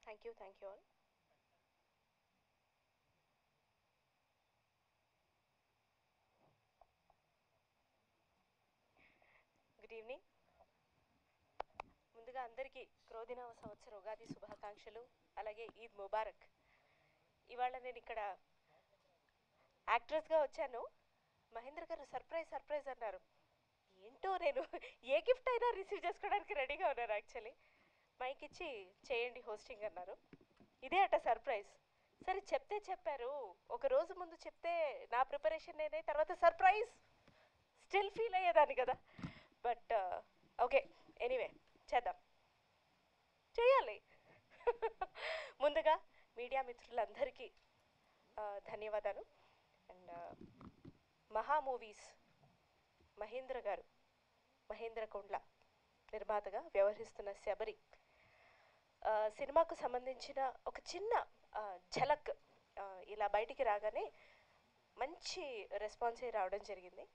Thank you all. Good evening. ముందుగా అందరికీ క్రోధినామ సంవత్సర ఉగాది శుభాకాంక్షలు, అలాగే ఈద్ ముబారక్. ఇవాళ నేను ఇక్కడ యాక్ట్రెస్గా వచ్చాను. మహేంద్ర గారు సర్ప్రైజ్ అన్నారు. ఏంటో నేను ఏ గిఫ్ట్ అయినా రిసీవ్ చేసుకోవడానికి రెడీగా ఉన్నాను. యాక్చువల్లీ మైక్ ఇచ్చి చేయండి హోస్టింగ్ అన్నారు. ఇదే అట సర్ప్రైజ్. సరే చెప్తే చెప్పారు, ఒక రోజు ముందు చెప్తే నా ప్రిపరేషన్ నేనే, తర్వాత సర్ప్రైజ్ స్టిల్ ఫీల్ అయ్యేదాన్ని కదా. బట్ ఓకే, ఎనీవే చేద్దాం, చేయాలి. ముందుగా మీడియా మిత్రులందరికీ ధన్యవాదాలు. అండ్ మహా మూవీస్ మహేంద్ర కొండ్ల నిర్మాతగా వ్యవహరిస్తున్న శబరి సినిమాకు సంబంధించిన ఒక చిన్న ఝలక్ ఇలా బయటికి రాగానే మంచి రెస్పాన్సే రావడం జరిగింది.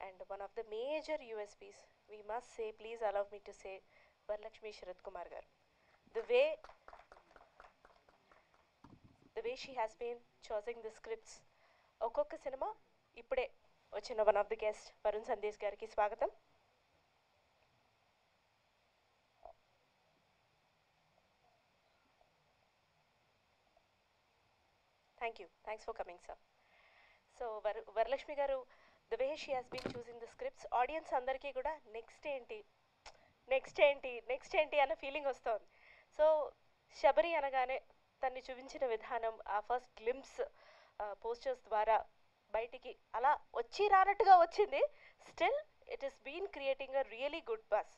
And one of the major USPs we must say, please allow me to say, Varalakshmi Sarath Kumar garu, the way she has been choosing the scripts. ఒక్కొక్క సినిమా ఇప్పుడే వచ్చిన one of the guest Varun Sandesh గారికి స్వాగతం. Thanks for coming sir. So Varalakshmi garu, the way she has been choosing the scripts, audience అందరికీ కూడా next ఏంటి అన్న ఫీలింగ్ వస్తుంది. సో శబరి అనగానే తన్ని చూపించిన విధానం, ఆ ఫస్ట్ గ్లిమ్స్ పోస్టర్స్ ద్వారా బయటికి అలా వచ్చి రానట్టుగా వచ్చింది. Still it is been creating a really good buzz.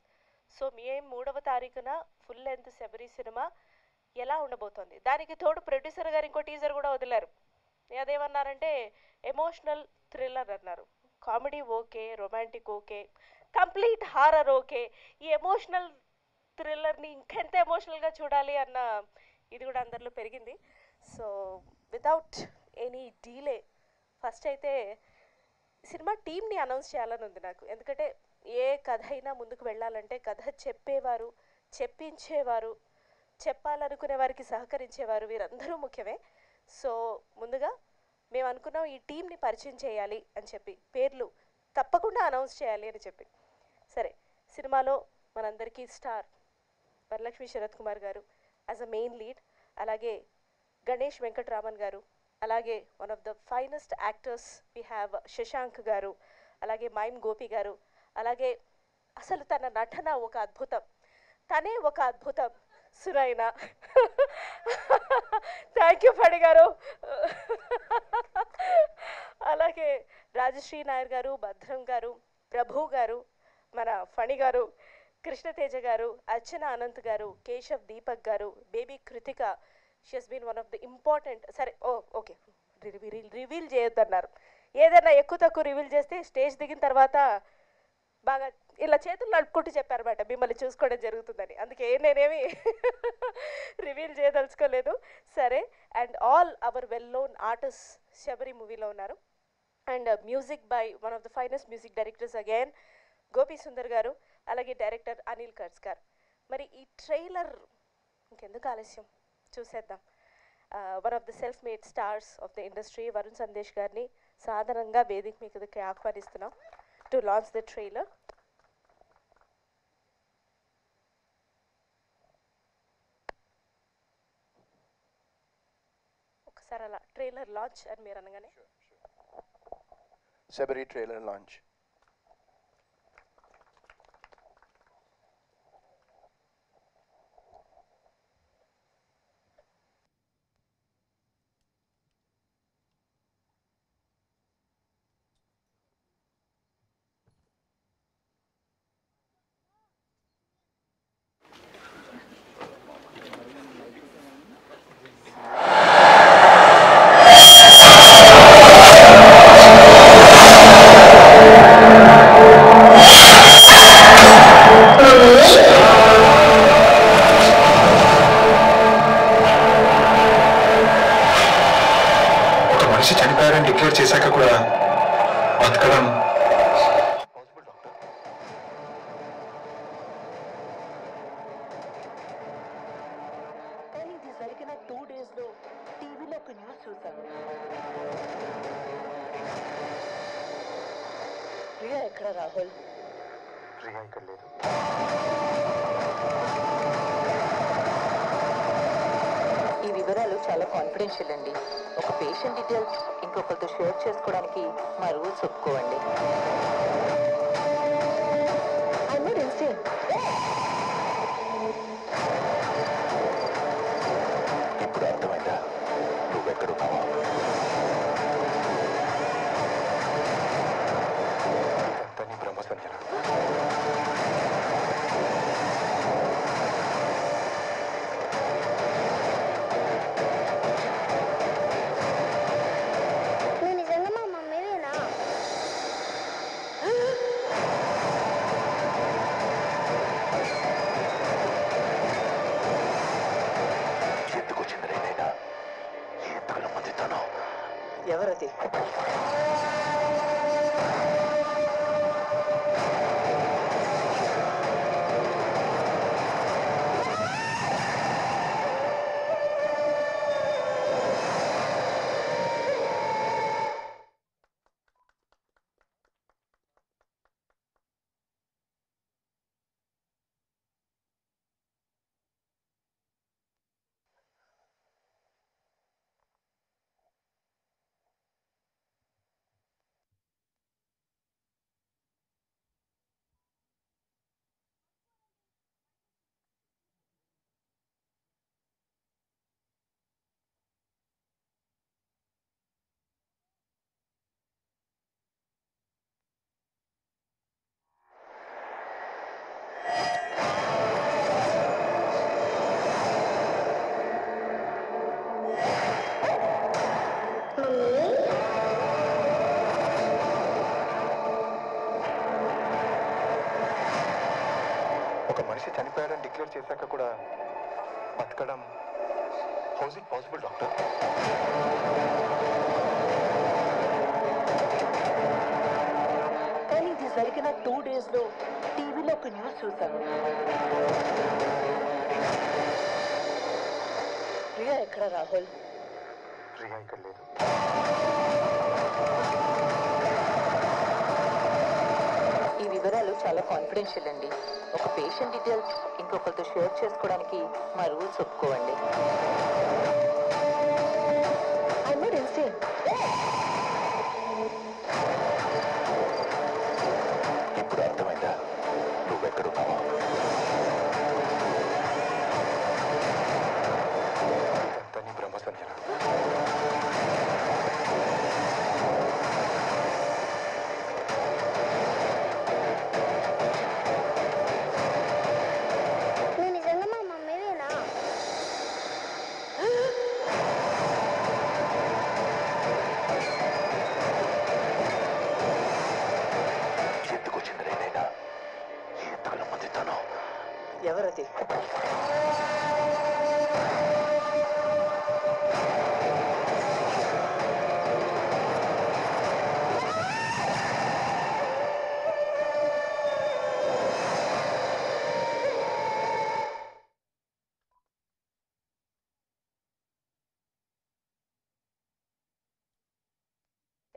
So May 3వ తారీఖున ఫుల్ లెంత్ శబరి సినిమా ఎలా ఉండబోతోంది, దానికి తోడు ప్రొడ్యూసర్ గారు ఇంకో టీజర్ కూడా వదిలారు. అదేమన్నారంటే ఎమోషనల్ థ్రిల్లర్ అన్నారు. Comedy okay, romantic okay, complete horror okay, ఈ ఎమోషనల్ థ్రిల్లర్ని ఇంకెంత ఎమోషనల్గా చూడాలి అన్న ఇది కూడా అందరిలో పెరిగింది. So without any delay first అయితే సినిమా టీమ్ని అనౌన్స్ చేయాలని ఉంది నాకు. ఎందుకంటే ఏ కథ అయినా ముందుకు వెళ్ళాలంటే కథ చెప్పేవారు, చెప్పించేవారు, చెప్పాలనుకునే వారికి సహకరించేవారు, వీరందరూ ముఖ్యమే. సో ముందుగా మేము అనుకున్నాం ఈ టీంని పరిచయం చేయాలి అని చెప్పి, పేర్లు తప్పకుండా అనౌన్స్ చేయాలి అని చెప్పి. సరే, సినిమాలో మనందరికీ స్టార్ వరలక్ష్మి శరత్ కుమార్ గారు యాజ్ అ మెయిన్ లీడ్, అలాగే గణేష్ వెంకటరామన్ గారు, అలాగే one of the finest actors we have Shashank గారు, అలాగే మైమ్ గోపి గారు, అలాగే అసలు తన నటన ఒక అద్భుతం, తనే ఒక అద్భుతం, సురైనా. థ్యాంక్ యూ ఫణి గారు. అలాగే రాజశ్రీ నాయర్ గారు, భద్రం గారు, ప్రభు గారు, మన ఫణి గారు, కృష్ణతేజ గారు, అర్చన అనంత్ గారు, Keshav Deepak garu, baby Krithika. She has been one of the important. సరే ఓకే, రివీల్ చేయొద్దన్నారు. ఏదైనా ఎక్కువ తక్కువ రివీల్ చేస్తే స్టేజ్ దిగిన తర్వాత బాగా ఇలా చేతులు నడుపుకుంటూ చెప్పారన్నమాట, మిమ్మల్ని చూసుకోవడం జరుగుతుందని. అందుకే నేనేమి రివీల్ చేయదలుచుకోలేదు. సరే, and all our well known artist Sabari మూవీలో ఉన్నారు. And music by one of the finest music directors again Gopi Sundar garu, అలాగే డైరెక్టర్ అనిల్ కర్స్ గారు. మరి ఈ ట్రైలర్ ఇంకెందుకు ఆలస్యం, చూసేద్దాం. One of the self made stars of the industry Varun Sandesh గారిని సాధారణంగా వేదిక మీదకి ఆహ్వానిస్తున్నాం టు లాంచ్ ద ట్రైలర్. ఒకసారి అలా ట్రైలర్ లాంచ్ అని మీరు అనగానే శబరి ట్రైలర్ లాంచ్. చూశాను. ప్రియా ఎక్కడ రాహుల్? ప్రియా ఇక్కడ లేదు. ఈ వివరాలు చాలా కాన్ఫిడెన్షియల్ అండి. ఒక పేషెంట్ డీటెయిల్స్ ఇంకొకరితో షేర్ చేసుకోవడానికి మా రూల్స్ ఒప్పుకోవండి. ఇప్పుడు అర్థమైందా నువ్వెక్కడున్నావా? ఇదంతా నీ బ్రహ్మ సంజన. ఎవరది? ఒక మనిషి చనిపోయాడని డిక్లేర్ చేశాక కూడా బతకడం హౌస్ ఇట్ పాసిబుల్ డాక్టర్? కానీ ఇది జరిగిన 2 daysలో టీవీలో ఒక న్యూస్ చూశాను. ప్రియా ఎక్కడ రాహుల్? ప్రియా ఇక్కడ లేదు. ఈ వివరాలు చాలా కాన్ఫిడెన్షియల్ అండి. ఒక పేషెంట్ డీటెయిల్స్ ఇంకొకరితో షేర్ చేసుకోవడానికి మా రూల్స్ ఒప్పుకోవండి. ఇప్పుడు అర్థమైందా నువ్వెక్కడున్నావా? ఇదంతా నీ బ్రహ్మ సంజన. ఎవరది?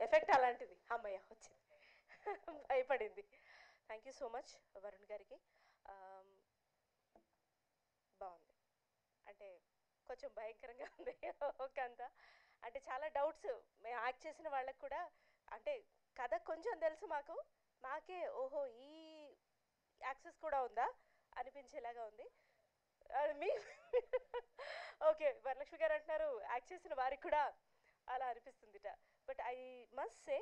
ఎఫెక్ట్ అలాంటిది. అమ్మయ్య వచ్చింది. భయపడింది. Thank you so much Varun గారికి. బాగుంది. అంటే కొంచెం భయంకరంగా ఉంది ఒక అంతా. అంటే చాలా డౌట్స్ మేము యాక్ట్ చేసిన వాళ్ళకి కూడా, అంటే కథ కొంచెం తెలుసు మాకే ఓహో ఈ యాక్సెస్ కూడా ఉందా అనిపించేలాగా ఉంది. మీ ఓకే, వరలక్ష్మి గారు అంటున్నారు యాక్ట్ చేసిన వారికి కూడా అలా అనిపిస్తుందిట. But I must say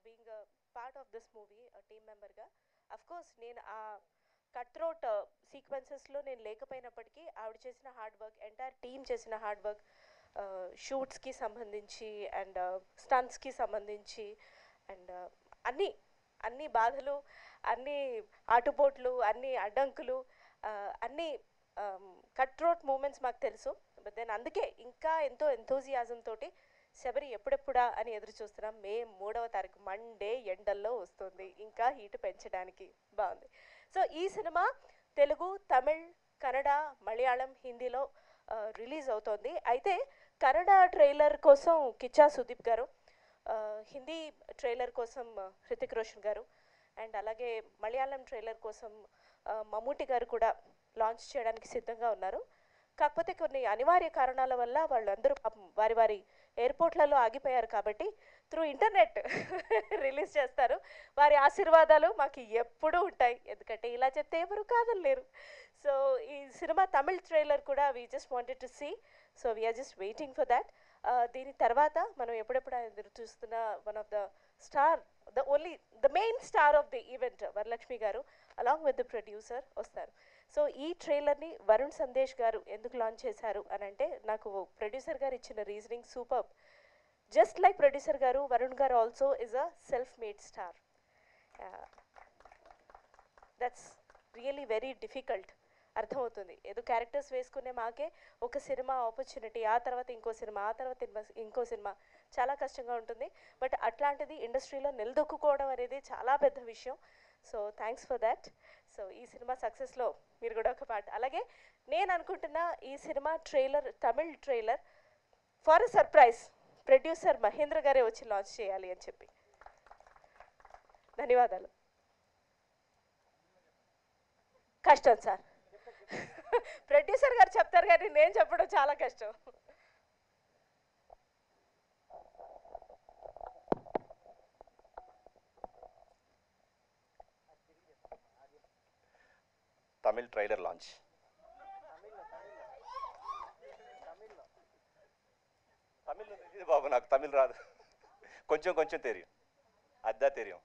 being part of this movie team మెంబర్గా, అఫ్కోర్స్ నేను ఆ కట్ త్రోట్ సీక్వెన్సెస్లో నేను లేకపోయినప్పటికీ ఆవిడ చేసిన హార్డ్ వర్క్, ఎంటైర్ టీమ్ చేసిన హార్డ్ వర్క్, షూట్స్కి సంబంధించి అండ్ స్టంట్స్కి సంబంధించి అండ్ అన్ని బాధలు, అన్ని ఆటుపోట్లు, అన్ని అడ్డంకులు, అన్ని కట్ త్రోట్ మూమెంట్స్ మాకు తెలుసు. బట్ దెన్ అందుకే ఇంకా ఎంతో ఎంతోజియాజం తోటి శబరి ఎప్పుడెప్పుడా అని ఎదురు చూస్తున్నాం. మే 3వ తారీఖు మండే ఎండల్లో వస్తుంది, ఇంకా హీట్ పెంచడానికి. బాగుంది. సో ఈ సినిమా తెలుగు, తమిళ్, కన్నడ, మలయాళం, హిందీలో రిలీజ్ అవుతోంది. అయితే కన్నడ ట్రైలర్ కోసం కిచ్చా సుదీప్ గారు, హిందీ ట్రైలర్ కోసం హృతిక్ రోషన్ గారు, అండ్ అలాగే మలయాళం ట్రైలర్ కోసం మమ్ముటి గారు కూడా లాంచ్ చేయడానికి సిద్ధంగా ఉన్నారు. కాకపోతే కొన్ని అనివార్య కారణాల వల్ల వాళ్ళందరూ వారి వారి ఎయిర్పోర్ట్లలో ఆగిపోయారు కాబట్టి త్రూ ఇంటర్నెట్ రిలీజ్ చేస్తారు. వారి ఆశీర్వాదాలు మాకు ఎప్పుడూ ఉంటాయి, ఎందుకంటే ఇలా చెప్తే ఎవరు కాదనలేరు. సో ఈ సినిమా తమిళ్ ట్రైలర్ కూడా we just wanted to see, so we are just waiting for that. దీని తర్వాత మనం ఎప్పుడెప్పుడు ఎదురు చూస్తున్న one of the star, the main star of the event Varalakshmi garu along with the producer వస్తారు. సో ఈ ట్రైలర్ని వరుణ్ సందేశ్ గారు ఎందుకు లాంచ్ చేశారు అని అంటే, నాకు ప్రొడ్యూసర్ గారు ఇచ్చిన reasoning super. Just like producer గారు, వరుణ్ గారు also is a self made star. That's really very difficult. అర్థమవుతుంది, ఏదో క్యారెక్టర్స్ వేసుకునే మాకే ఒక సినిమా ఆపర్చునిటీ, ఆ తర్వాత ఇంకో సినిమా, ఆ తర్వాత ఇంకో సినిమా, చాలా కష్టంగా ఉంటుంది. బట్ అట్లాంటిది ఇండస్ట్రీలో నిలదొక్కుకోవడం అనేది చాలా పెద్ద విషయం. So thanks for that. So ఈ సినిమా సక్సెస్లో మీరు కూడా ఒక పార్ట్. అలాగే నేను అనుకుంటున్నా ఈ cinema trailer, Tamil trailer for surprise producer Mahendra గారే వచ్చి లాంచ్ చేయాలి అని చెప్పి. ధన్యవాదాలు. కష్టం సార్, ప్రొడ్యూసర్ గారు చెప్తారు కానీ నేను చెప్పడం చాలా కష్టం. Tamil trailer launch. తమిళ్ ఇది బాబు, నాకు తమిళ్ రాదు, కొంచెం కొంచెం తెలియం, అద్దా తెలియం.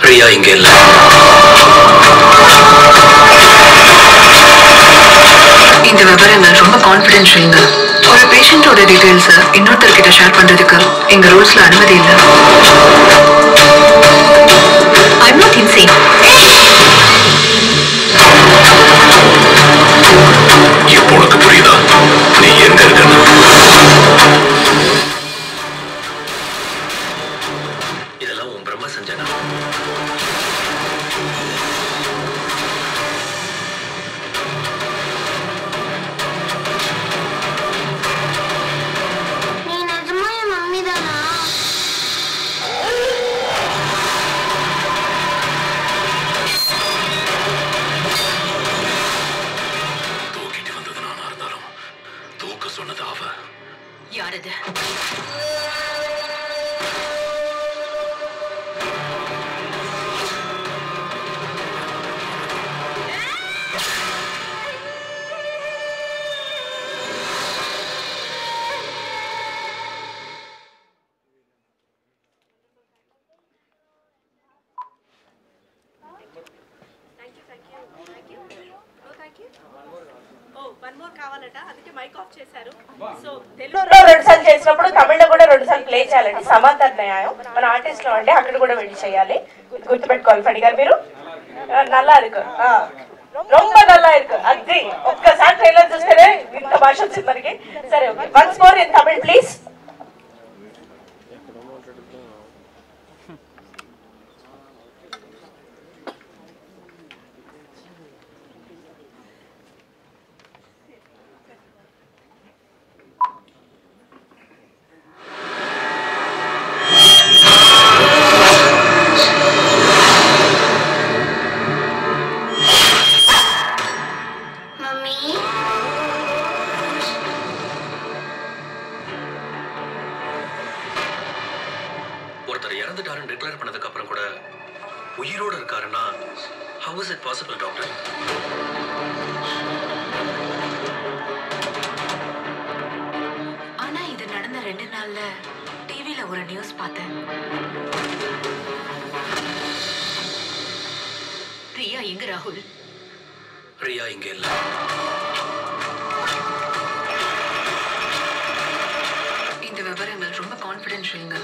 பிரியா இங்க இல்ல. இந்த விவரங்கள் ரொம்ப கான்ஃபிடென்ஷியல்ங்க. ஒரு பேஷண்டோட டீடைல்ஸ் இன்னொருத்தர்கிட்ட ஷேர் பண்றதுக்கு எங்க ரூல்ஸ்ல அனுமதி இல்ல. I'm not insane. இப்போ உனக்கு புரியுதா நீ எங்க இருக்கன்னு? இதெல்லாம் உன் பிரம்ம சஞ்சனா. யாரது? కావాలట, అందుకే మైక్ ఆఫ్ చేశారు. సో తెలుగులో 2 సార్లు చేసినప్పుడు తమిళ్లో కూడా 2 సార్లు ప్లే చేయాలండి. సమాంతర న్యాయం మన ఆర్టిస్ట్ లో అండి, అక్కడ కూడా వెళ్ళి చేయాలి. గుర్తుపెట్టుకోవాలి ఫణి గారు. మీరు నల్లా ఇருக்கு, రొంబ నల్లా ఇருக்கு, అది ఒక్కసారి ట్రైలర్ చూస్తేనే ఇంత భాష వచ్చింది మనకి. సరే, once more in Tamil please. இறந்துட்டாருன்னு டிக்ளேர் பண்ணதுக்கு அப்புறம் கூட உயிரோடு இருக்காருன்னா how is it possible doctor? ஆனா இது நடந்த 2 நாள்ல டிவில ஒரு நியூஸ் பார்த்தேன். ரியா எங்க ராகுல்? ரியா இங்க இல்ல. இந்த விவரங்கள் ரொம்ப கான்ஃபிடென்ஷியல்ங்க.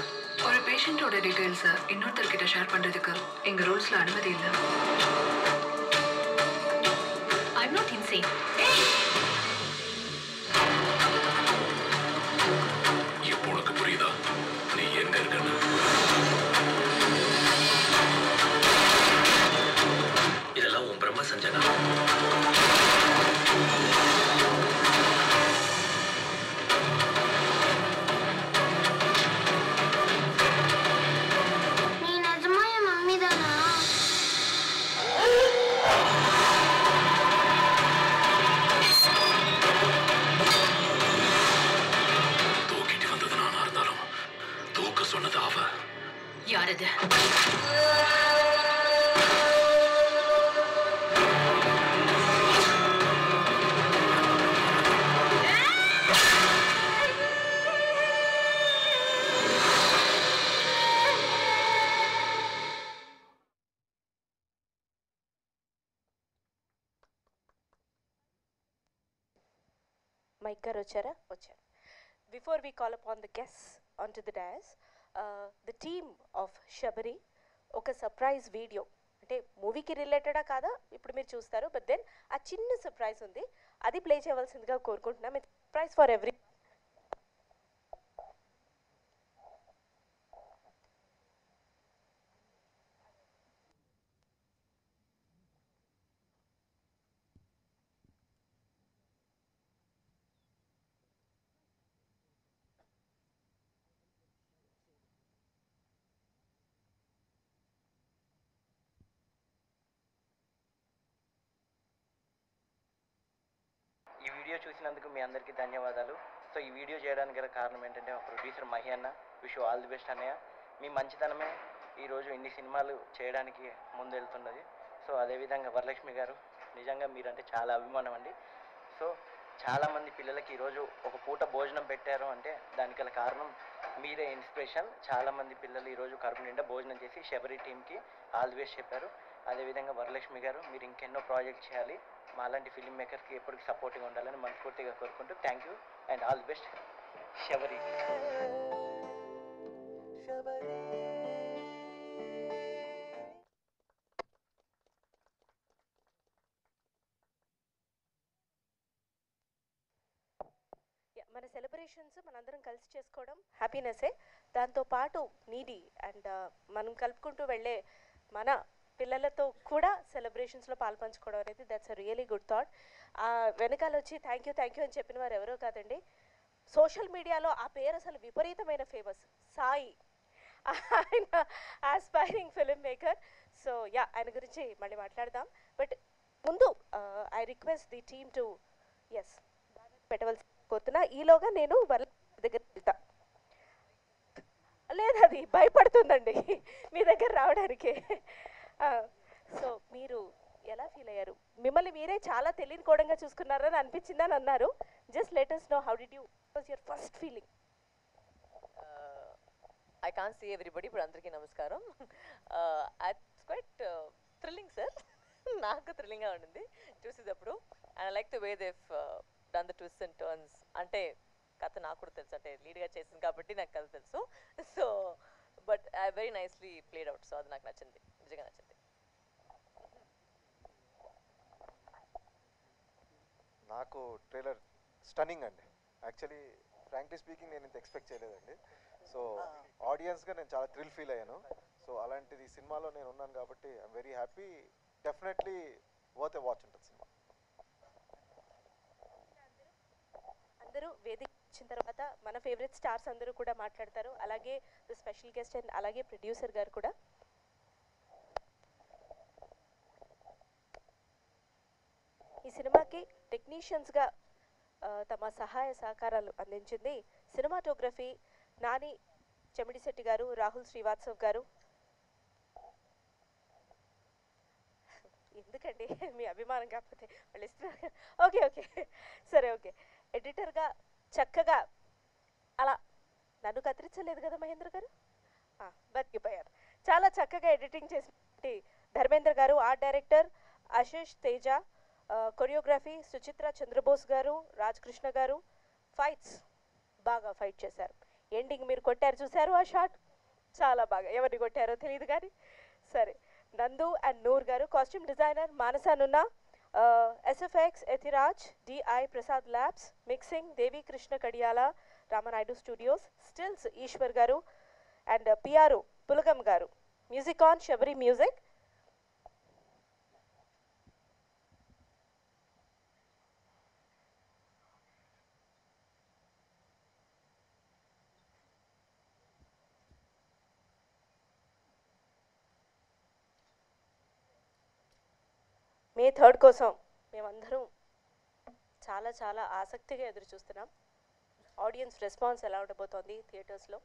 ஒரு பேஷண்டோட டீடைல்ஸை இன்னொருத்தர்கிட்ட ஷேர் பண்றதுக்கு எங்க ரூல்ஸ்ல அனுமதி இல்லை. I'm not insane. இப்போ உனக்கு புரியுதா நீ எங்க இருக்கன்னு? இதெல்லாம் உன் பிரம்ம சஞ்சனா. யாரது? మైక్ గారు వచ్చారా? వచ్చారు. Before we call upon the guests on to the dais, the team of Sabari ఒక సర్ప్రైజ్ వీడియో, అంటే మూవీకి రిలేటెడా కాదా ఇప్పుడు మీరు చూస్తారు, బట్ దెన్ ఆ చిన్న సర్ప్రైజ్ ఉంది, అది ప్లే చేయవలసిందిగా కోరుకుంటున్నాం. ఇది సర్ప్రైజ్ ఫర్ ఎవ్రీ. ఈ వీడియో చూసినందుకు మీ అందరికీ ధన్యవాదాలు. సో ఈ వీడియో చేయడానికి గల కారణం ఏంటంటే మా ప్రొడ్యూసర్ మహి అన్న, విష్ ఆల్ ది బెస్ట్ అన్నయ్య. మీ మంచితనమే ఈరోజు ఇన్ని సినిమాలు చేయడానికి ముందెళ్తున్నది. సో అదేవిధంగా వరలక్ష్మి గారు, నిజంగా మీరంటే చాలా అభిమానం అండి. సో చాలామంది పిల్లలకి ఈరోజు ఒక పూట భోజనం పెట్టారు అంటే దానికి గల కారణం మీరే ఇన్స్పిరేషన్. చాలామంది పిల్లలు ఈరోజు కడుపు నిండా భోజనం చేసి శబరి టీమ్కి ఆల్ ది బెస్ట్ చెప్పారు. అదేవిధంగా వరలక్ష్మి గారు, మీరు ఇంకెన్నో ప్రాజెక్ట్ చేయాలి, మాలాంటి ఫిల్మ్ మేకర్స్కి ఎప్పటికీ సపోర్టింగ్ ఉండాలని మనస్ఫూర్తిగా కోరుకుంటూ thank you and all the best Sabari. మన సెలబ్రేషన్స్ మనందరం కలిసి చేసుకోవడం హ్యాపీనెస్సే, దాంతోపాటు నీడీ అండ్ మనం కలుపుకుంటూ వెళ్ళే మన పిల్లలతో కూడా సెలబ్రేషన్స్లో పాల్పంచుకోవడం అనేది that's a really good thought. వెనకాల వచ్చి థ్యాంక్ యూ అని చెప్పిన వారు ఎవరో కాదండి, సోషల్ మీడియాలో ఆ పేరు అసలు విపరీతమైన ఫేమస్, సాయి. ఆయన aspiring film maker. So yeah, ఆయన గురించి మళ్ళీ మాట్లాడదాం. బట్ ముందు I request the team to ఎస్ పెట్టవలసి పోతున్నా. ఈలోగా నేను వాళ్ళ దగ్గర వెళ్తా. లేదు, అది భయపడుతుందండి మీ దగ్గర రావడానికి. సో మీరు ఎలా ఫీల్ అయ్యారు? మిమ్మల్ని మీరే చాలా తెలియకోవడంగా చూసుకున్నారని అనిపించిందని అన్నారు. Just let us know how did you, was your first feeling? I can't see everybody, but అందరికీ నమస్కారం. It's quite thrilling, sir. నాకు థ్రిల్లింగ్గా ఉండింది చూసేటప్పుడు. And I like the way they've done the twists and turns. అంటే కథ నాకు కూడా తెలుసు, అంటే లీడ్గా చేసింది కాబట్టి నాకు కథ తెలుసు. So but I very nicely played out. So అది నాకు నచ్చింది, నిజంగా నచ్చింది. నాకు ట్రైలర్ స్టన్నింగ్ అండి. యాక్చువల్లీ ఫ్రాంక్లీ స్పీకింగ్ నేను ఇంత ఎక్స్పెక్ట్ చేయలేదండి. సో ఆడియన్స్గా నేను చాలా థ్రిల్ ఫీల్ అయ్యాను. సో అలాంటిది సినిమాలో నేను ఉన్నాను కాబట్టి I'm very happy. Definitely worth a watch ఉంటుంది సినిమా. అందరూ వేదిక వచ్చిన తర్వాత మన ఫేవరెట్ స్టార్స్ అందరూ కూడా మాట్లాడతారు, అలాగే ద స్పెషల్ గెస్ట్ అండ్ అలాగే ప్రొడ్యూసర్ గారు కూడా. ఈ సినిమాకి టెక్నీషియన్స్గా తమ సహాయ సహకారాలు అందించింది సినిమాటోగ్రఫీ నాని చెమిడిశెట్టి గారు, రాహుల్ శ్రీవాత్సవ్ గారు, ఎందుకండి మీ అభిమానం కాకపోతే వాళ్ళు ఇస్తున్నారు. ఓకే ఓకే సరే ఓకే. ఎడిటర్గా చక్కగా అలా నన్ను కత్తిరించలేదు కదా మహేంద్ర గారు, బతికిపోయారు. చాలా చక్కగా ఎడిటింగ్ చేసి Dharmendra garu, art director Ashish Teja, choreography Suchitra Chandrabose garu, Raj Krishna గారు, ఫైట్స్ బాగా ఫైట్ చేశారు. ఎండింగ్ మీరు కొట్టారు చూశారు ఆ షాట్, చాలా బాగా. ఎవరిని కొట్టారో తెలియదు కానీ సరే. నందు and Noor garu, costume designer మానసానున్న, SFX Ethiraj, DI Prasad labs, mixing Devi Krishna Kadiyala, Ramanaidu studios, stills Eshwar garu and PRO Pulagam garu, music on Sabari music. May 3 కోసం మేమందరం చాలా చాలా ఆసక్తిగా ఎదురు చూస్తున్నాం. ఆడియన్స్ రెస్పాన్స్ ఎలా ఉండబోతోంది థియేటర్స్లో?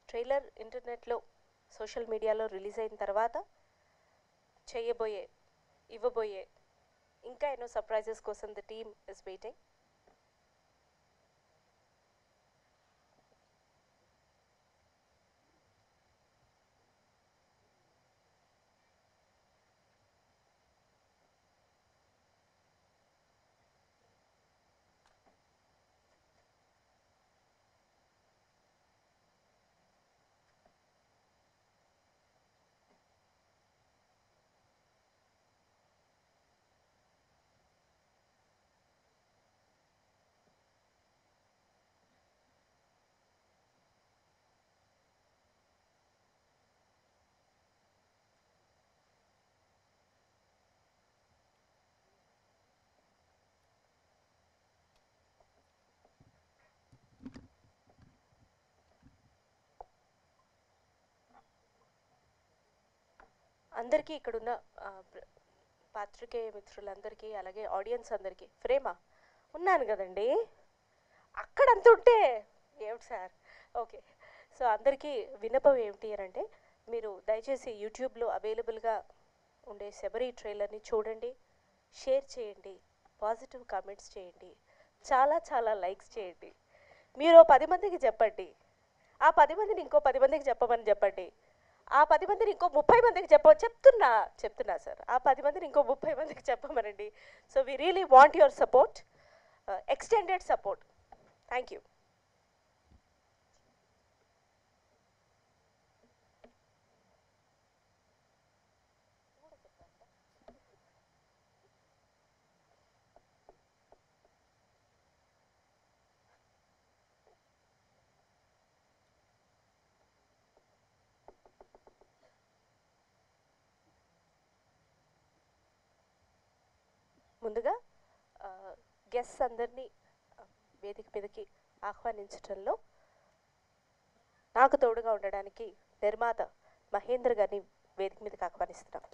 ట్రైలర్ ఇంటర్నెట్లో సోషల్ మీడియాలో రిలీజ్ అయిన తర్వాత ఇవ్వబోయే ఇంకా ఎన్నో సర్ప్రైజెస్ కోసం ద టీమ్ ఇస్ వెయిటింగ్. అందరికీ ఇక్కడున్న పాత్రికేయ మిత్రులందరికీ అలాగే ఆడియన్స్ అందరికీ ఫ్రేమా ఉన్నాను కదండి, అక్కడంత ఉంటే ఏమిటి సార్? ఓకే. సో అందరికీ విన్నపం ఏమిటి అని అంటే, మీరు దయచేసి యూట్యూబ్లో అవైలబుల్గా ఉండే శబరి ట్రైలర్ని చూడండి, షేర్ చేయండి, పాజిటివ్ కామెంట్స్ చేయండి, చాలా చాలా లైక్స్ చేయండి. మీరు 10 మందికి చెప్పండి, ఆ 10 మందిని ఇంకో 10 మందికి చెప్పమని చెప్పండి, ఆ 10 మందిని ఇంకో 30 మందికి చెప్తున్నా సార్, ఆ 10 మందిని ఇంకో 30 మందికి చెప్పమనండి. So we really want your support, extended support. Thank you. ముందుగా గెస్ట్స్ అందరినీ వేదిక మీదకి ఆహ్వానించడంలో నాకు తోడుగా ఉండడానికి నిర్మాత మహేంద్ర గారిని వేదిక మీదకి ఆహ్వానిస్తున్నాం.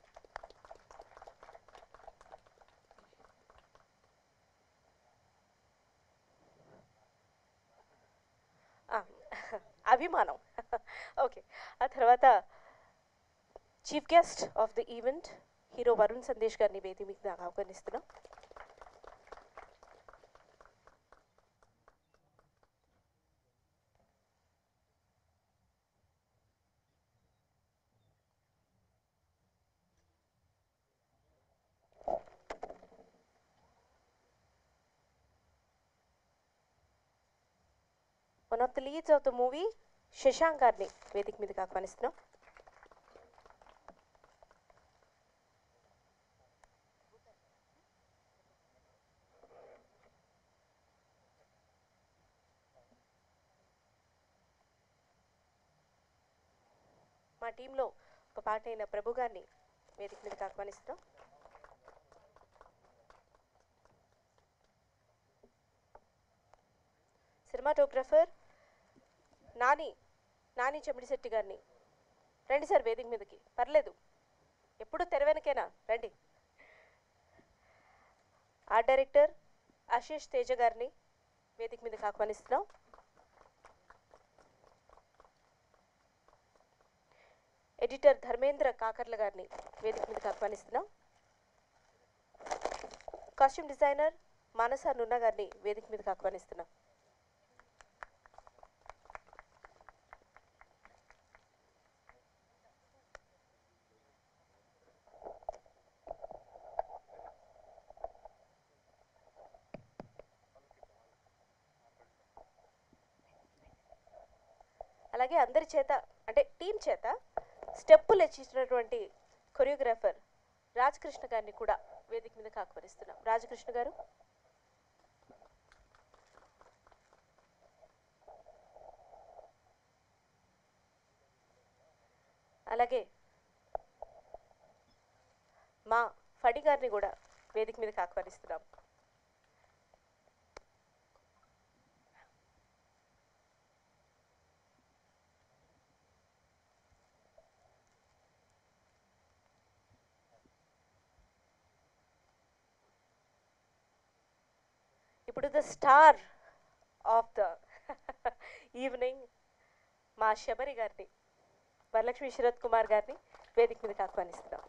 అభిమానం. ఓకే. ఆ తర్వాత chief guest of the event hero Varun Sandesh గారిని వేదిక మీద ఆహ్వానిస్తున్నాం. One of the leads of the movie Shashank గారిని వేదిక మీదకి ఆహ్వానిస్తున్నాం. మా టీంలో ఒక పార్ట్ అయిన ప్రభు గారిని వేదిక మీదకి ఆహ్వానిస్తున్నాం. సినిమాటోగ్రఫర్ నాని చెమిడిశెట్టి గారిని రండి సార్ వేదిక మీదకి. పర్లేదు, ఎప్పుడు తెర వెనకేనా, రండి. ఆర్ట్ డైరెక్టర్ ఆశీష్ తేజ గారిని వేదిక మీదకి ఆహ్వానిస్తున్నాం. ఎడిటర్ ధర్మేంద్ర కాకర్ల గారిని వేదిక మీదకి ఆహ్వానిస్తున్నాం. కాస్ట్యూమ్ డిజైనర్ మానస నున్న గారిని వేదిక మీదకి ఆహ్వానిస్తున్నాం. అలాగే అందరి చేత అంటే టీం చేత స్టెప్పులు ఇచ్చినటువంటి కొరియోగ్రాఫర్ రాజకృష్ణ గారిని కూడా వేదిక మీదకి ఆహ్వానిస్తున్నాం. రాజకృష్ణ గారు. అలాగే మా ఫడి గారిని కూడా వేదిక మీదకి ఆహ్వానిస్తున్నాం. ఇప్పుడు the star of the evening మా శబరి గారిని, వరలక్ష్మి శరత్ కుమార్ గారిని వేదిక మీదకి ఆహ్వానిస్తున్నాం.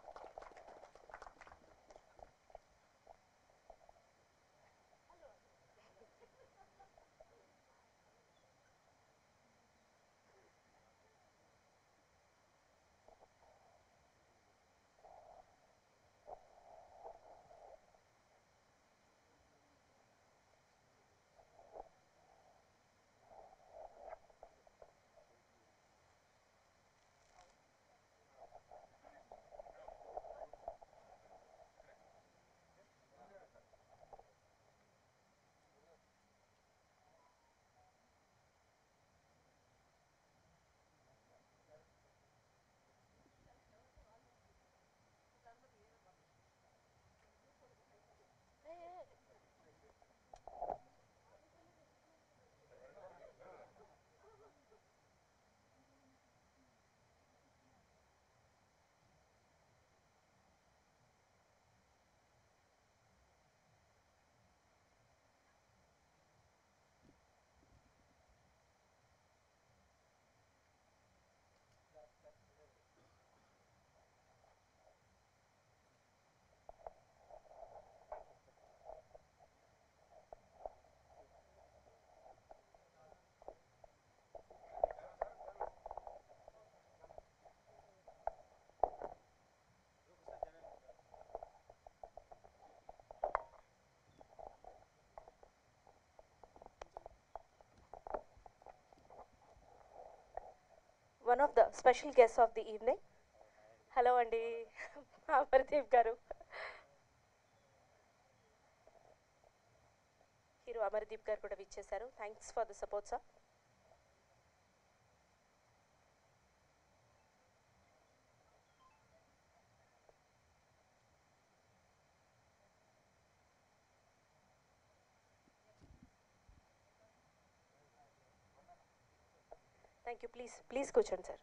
One of the special guest of the evening. Hello అండి అమర్దీప్ గారు. హీరో అమర్దీప్ గారు కూడా విచ్చేశారు. Thanks for the support sir. Thank you. Please కూర్చోండి sir.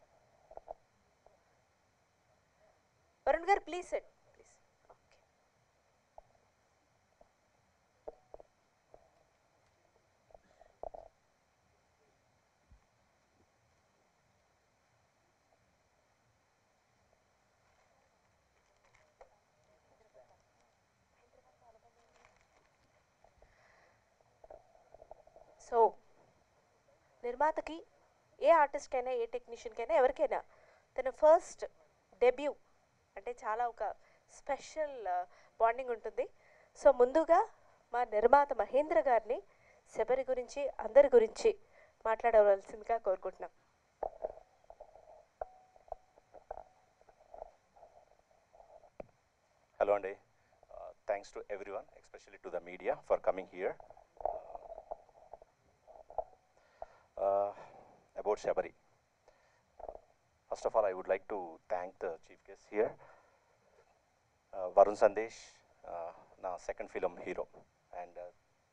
Varun garu please sit please. Okay. So నిర్మాతకి, ఏ ఆర్టిస్ట్కైనా, ఏ టెక్నీషియన్కైనా, ఎవరికైనా తన ఫస్ట్ డెబ్యూ అంటే చాలా ఒక స్పెషల్ బాండింగ్ ఉంటుంది. సో ముందుగా మా నిర్మాత మహేంద్ర గారిని శబరి గురించి, అందరి గురించి మాట్లాడవలసిందిగా కోరుకుంటున్నాం. హలో అండి. Thanks to everyone, especially to the media for coming here. About Shabari. First of all, I would like to thank the chief guest here, Varun Sandesh, నా second film hero, and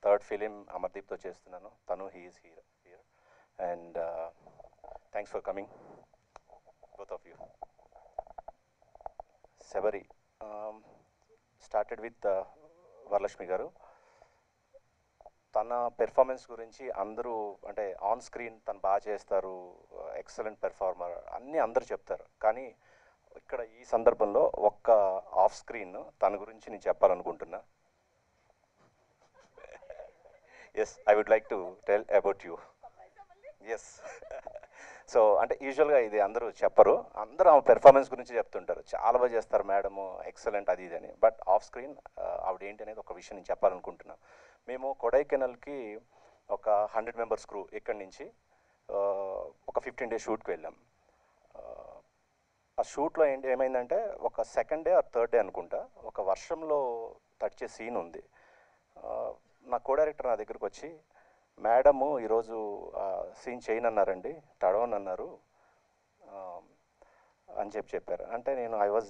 third film అమర్దీప్తో చేస్తున్నాను. తను he is hero here, and thanks for coming both of you. Sabari started with Varalakshmi garu. తన performance గురించి అందరూ అంటే on screen తను బాగా చేస్తారు, ఎక్సలెంట్ పెర్ఫార్మర్ అన్నీ అందరూ చెప్తారు. కానీ ఇక్కడ ఈ సందర్భంలో ఒక్క ఆఫ్ స్క్రీన్ తన గురించి నేను చెప్పాలనుకుంటున్నా. Yes, I would like to tell about you. Yes, so అంటే యూజువల్గా ఇది అందరూ చెప్పరు, అందరూ ఆమె పెర్ఫార్మెన్స్ గురించి చెప్తుంటారు, చాలా బాగా చేస్తారు మేడము, ఎక్సలెంట్ అది ఇది అని. బట్ ఆఫ్ స్క్రీన్ ఆవిడ ఏంటి అనేది ఒక విషయం నేను చెప్పాలనుకుంటున్నాను. మేము కొడైకెనాల్కి ఒక 100 మెంబర్స్ క్రూ ఇక్కడి నుంచి ఒక 15 days షూట్కి వెళ్ళాం. ఆ షూట్లో ఏమైందంటే ఒక second day or third day అనుకుంటా, ఒక వర్షంలో తడిచే సీన్ ఉంది. నా కో డైరెక్టర్ నా దగ్గరకు వచ్చి, మేడము ఈరోజు సీన్ చేయనన్నారండి, తడవనన్నారు అని చెప్పారు. అంటే నేను ఐ వాజ్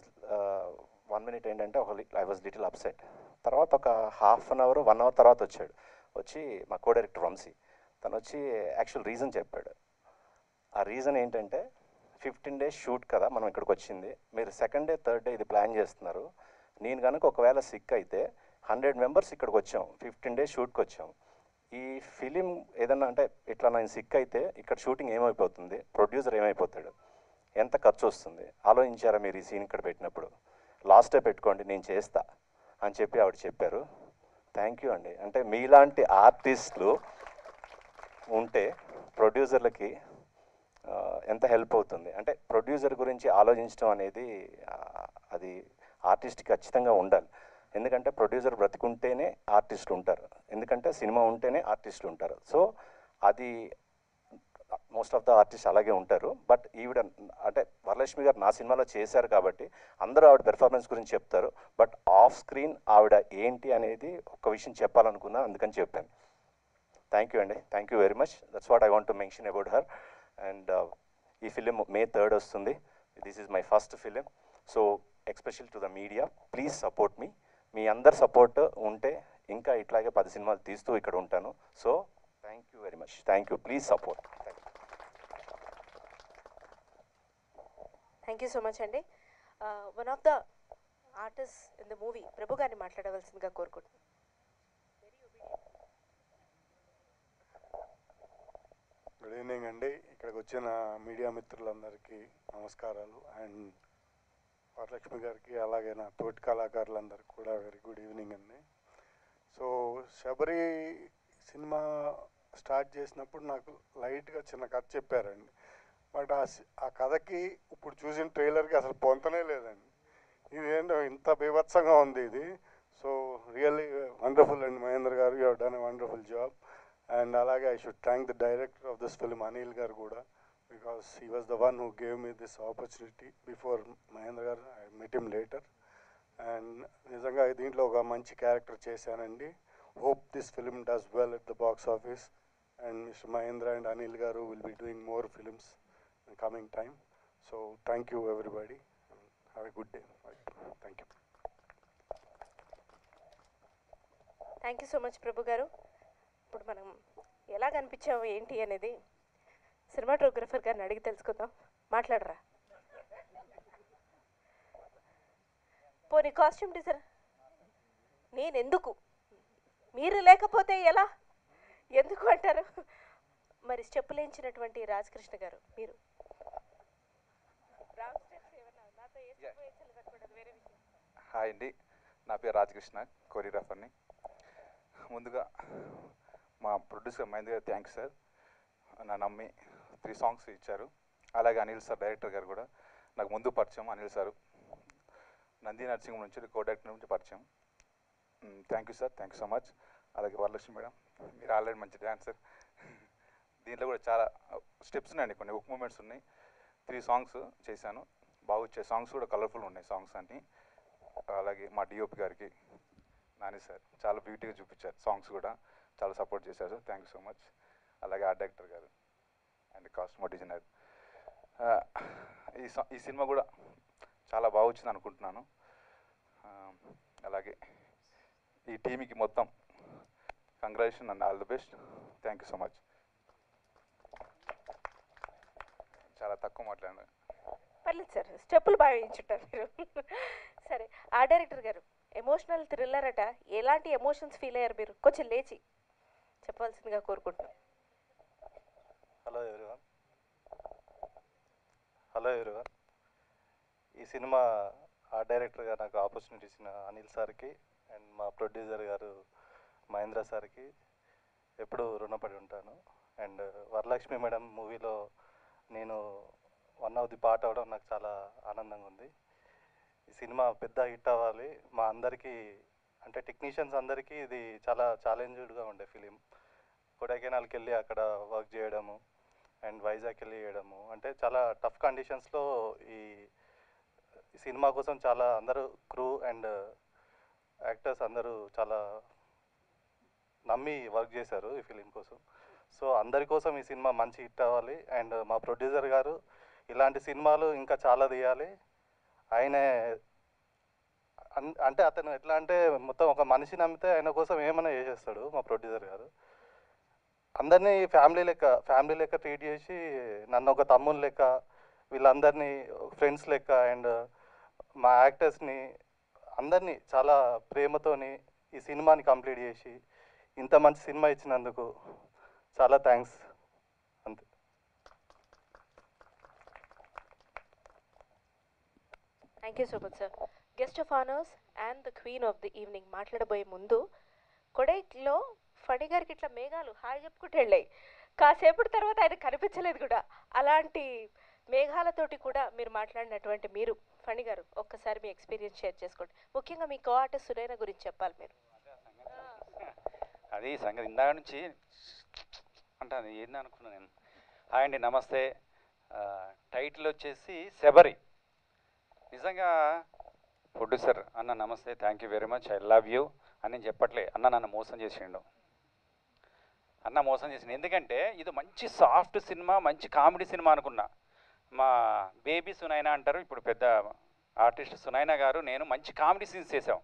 1 minute ఏంటంటే ఐ వాజ్ లిటిల్ అప్సెట్. తర్వాత ఒక ½ an hour 1 hour తర్వాత వచ్చి మా కో డైరెక్టర్ వంశీ తను వచ్చి యాక్చువల్ రీజన్ చెప్పాడు. ఆ రీజన్ ఏంటంటే 15 days షూట్ కదా మనం ఇక్కడికి వచ్చింది, మీరు సెకండ్ డే థర్డ్ డే ఇది ప్లాన్ చేస్తున్నారు, నేను కనుక ఒకవేళ సిక్ అయితే 100 members ఇక్కడికి వచ్చాం, 15 days షూట్కి వచ్చాం, ఈ ఫిలిం ఏదన్నా అంటే ఇట్లా నేను సిక్ అయితే ఇక్కడ షూటింగ్ ఏమైపోతుంది, ప్రొడ్యూసర్ ఏమైపోతాడు, ఎంత ఖర్చు వస్తుంది, ఆలోచించారా మీరు ఈ సీన్ ఇక్కడ పెట్టినప్పుడు, లాస్ట్ డే పెట్టుకోండి నేను చేస్తా అని చెప్పి ఆవిడ చెప్పారు. థ్యాంక్ యూ అండి. అంటే మీలాంటి ఆర్టిస్టులు ఉంటే ప్రొడ్యూసర్లకి ఎంత హెల్ప్ అవుతుంది. అంటే ప్రొడ్యూసర్ గురించి ఆలోచించడం అనేది అది ఆర్టిస్ట్కి ఖచ్చితంగా ఉండాలి. ఎందుకంటే ప్రొడ్యూసర్ బ్రతికుంటేనే ఆర్టిస్టులు ఉంటారు, ఎందుకంటే సినిమా ఉంటేనే ఆర్టిస్టులు ఉంటారు. సో అది మోస్ట్ ఆఫ్ ద ఆర్టిస్ట్ అలాగే ఉంటారు. బట్ ఈవిడ అంటే వరలక్ష్మి గారు నా సినిమాలో చేశారు కాబట్టి అందరూ ఆవిడ పెర్ఫార్మెన్స్ గురించి చెప్తారు, బట్ ఆఫ్ స్క్రీన్ ఆవిడ ఏంటి అనేది ఒక విషయం చెప్పాలనుకున్నా, అందుకని చెప్పాను. థ్యాంక్ యూ అండి, thank you very much. That's what I want to mention about her. And ఈ ఫిలిం May 3rd వస్తుంది. This is my first film. So special to the media, please support me. మీ అందరు support ఉంటే ఇంకా ఇట్లాగే 10 సినిమాలు తీస్తూ ఇక్కడ ఉంటాను. So thank you very much, thank you, please support. Thank you so much అండి. One of the artist in the movie Prabhu గారిని మాట్లాడవలసిందిగా కోరుకుంటున్నాను. గుడ్ ఈవినింగ్ అండి. ఇక్కడికి వచ్చిన మీడియా మిత్రులందరికీ నమస్కారాలు. అండ్ వరలక్ష్మి గారికి అలాగే నా తోటి కళాకారులందరికీ కూడా వెరీ గుడ్ ఈవినింగ్ అండి. సో శబరి సినిమా స్టార్ట్ చేసినప్పుడు నాకు లైట్గా చిన్న కథ చెప్పారండి. బట్ ఆ కథకి ఇప్పుడు చూసిన ట్రైలర్కి అసలు పొంతనే లేదండి. ఇదేంటో ఇంత బీభత్సంగా ఉంది ఇది. సో రియల్లీ వండర్ఫుల్ అండి Mahendra garu, you have done a wonderful job. And అలాగే I should thank the director of this film Anil garu కూడా, because he was the one who gave me this opportunity before Mahendra garu. I met him later and nijanga deentlo oka manchi character chesanandi. Hope this film does well at the box office and Mr. Mahendra and Anil garu will be doing more films in coming time. So thank you everybody. Have a good day. Thank you. Thank you so much Prabhu garu. ఇప్పుడు మనం ఎలా కనిపించాము ఏంటి అనేది cinematographer గారిని అడిగి తెలుసుకుందాం. మాట్లాడరా. పోనీ కాస్ట్యూమ్ డిజైనర్ నేనెందుకు, మీరు లేకపోతే ఎలా, ఎందుకు అంటారు. మరి స్టెప్పులేంచినటువంటి రాజకృష్ణ గారు, మీరు హాయ్ అండి, నా పేరు రాజకృష్ణ, కొరియోగ్రాఫర్ని. ముందుగా మా ప్రొడ్యూసర్ మహేంద్ర గారు థ్యాంక్స్ సార్, నా నమ్మి 3 songs ఇచ్చారు. అలాగే అనిల్ సార్ డైరెక్టర్ గారు కూడా నాకు ముందు పరిచయం. అనిల్ సారు నంది నర్సింగ్ నుంచి కో డైరెక్టర్ నుంచి పరిచయం. Thank you sir, thank you so much. అలాగే వరలక్ష్మి మేడం, మీరు ఆల్రెడీ మంచి డ్యాన్సర్. దీంట్లో కూడా చాలా స్టెప్స్ ఉన్నాయండి, కొన్ని హుక్ మూమెంట్స్ ఉన్నాయి. 3 songs చేశాను, బాగా వచ్చే సాంగ్స్ కూడా కలర్ఫుల్ ఉన్నాయి సాంగ్స్ అన్నీ. అలాగే మా డిఓపి గారికి నాని సార్ చాలా బ్యూటీగా చూపించారు, సాంగ్స్ కూడా చాలా సపోర్ట్ చేశారు sir, thank you so much. అలాగే ఆర్ట్ డైరెక్టర్ గారు అండ్ కాస్ట్యూమ్ డిజైనర్ ఈ సినిమా కూడా చాలా బాగా వచ్చింది అనుకుంటున్నాను. అలాగే ఈ టీంకి మొత్తం congratulation and all the best. Thank you so much. చాలా తక్కువ మాట్లాడాను. పర్లేదు సార్, స్టెప్పులు బాగా వేయించుంటారు మీరు. సరే, ఆ డైరెక్టర్ గారు ఎమోషనల్ థ్రిల్లర్ అట, ఎలాంటి ఎమోషన్స్ ఫీల్ అయ్యారు మీరు? కొంచెం లేచి చెప్పవలసిందిగా కోరుకుంటున్నాను. Hello everyone. ఈ సినిమా ఆ డైరెక్టర్గా నాకు ఆపర్చునిటీ ఇచ్చిన అనిల్ సార్కి అండ్ మా ప్రొడ్యూసర్ గారు మహేంద్ర సార్కి ఎప్పుడూ రుణపడి ఉంటాను. అండ్ వరలక్ష్మి మేడం మూవీలో నేను వన్ ఆఫ్ ది పార్ట్ అవ్వడం నాకు చాలా ఆనందంగా ఉంది. ఈ సినిమా పెద్ద హిట్ అవ్వాలి. మా అందరికీ అంటే టెక్నీషియన్స్ అందరికీ ఇది చాలా ఛాలెంజ్డ్గా ఉండే ఫిలిం. కొడైకెనాల్కి వెళ్ళి అక్కడ వర్క్ చేయడము అండ్ వైజాగ్ వెళ్ళి చేయడము అంటే చాలా టఫ్ కండిషన్స్లో ఈ సినిమా కోసం చాలా అందరూ క్రూ అండ్ యాక్టర్స్ అందరూ చాలా నమ్మి వర్క్ చేశారు ఈ ఫిలిం కోసం. సో అందరి కోసం ఈ సినిమా మంచి హిట్ అవ్వాలి. అండ్ మా ప్రొడ్యూసర్ గారు ఇలాంటి సినిమాలు ఇంకా చాలా తీయాలి. ఆయనే అంటే అతను ఎట్లా అంటే మొత్తం ఒక మనిషి నమ్మితే ఆయన కోసం ఏమైనా చేసేస్తాడు మా ప్రొడ్యూసర్ గారు. అందరినీ ఫ్యామిలీ లెక్క ట్రీట్ చేసి నన్ను ఒక తమ్ముని లెక్క, వీళ్ళందరినీ ఫ్రెండ్స్ లెక్క అండ్ మా యాక్టర్స్ని అందరినీ చాలా ప్రేమతోని ఈ సినిమాని కంప్లీట్ చేసి ఇంత మంచి సినిమా ఇచ్చినందుకు చాలా థ్యాంక్స్. అంతే. Thank you so much sir. Guest of honours and the queen of the evening మాట్లాడబోయే ముందు కొడైలో ఫణి గారికి ఇట్లా మేఘాలు హాయ్ చెప్పుకుంటూ వెళ్ళాయి. కాసేపటి తర్వాత ఆయన కనిపించలేదు కూడా. అలాంటి మేఘాలతోటి కూడా మీరు మాట్లాడినటువంటి మీరు ఫణి గారు ఒక్కసారి మీ ఎక్స్పీరియన్స్ షేర్ చేసుకోండి. ముఖ్యంగా మీ కో ఆర్టిస్ట్ సునైన గురించి చెప్పాలి మీరు. అది సంగతి ఇందాక నుంచి అంటాను ఏంది అనుకున్నాను నేను. హాయ్ అండి, నమస్తే. టైటిల్ వచ్చేసి శబరి. నిజంగా ప్రొడ్యూసర్ అన్న నమస్తే, thank you very much, I love you అని నేను చెప్పట్లే. అన్న నన్ను మోసం చేసిండు, అన్న మోసం చేసిండు. ఎందుకంటే ఇది మంచి సాఫ్ట్ సినిమా, మంచి కామెడీ సినిమా అనుకున్నా. మా బేబీ సునైనా అంటారు, ఇప్పుడు పెద్ద ఆర్టిస్ట్ సునైనా గారు, నేను మంచి కామెడీ సీన్స్ చేసాం.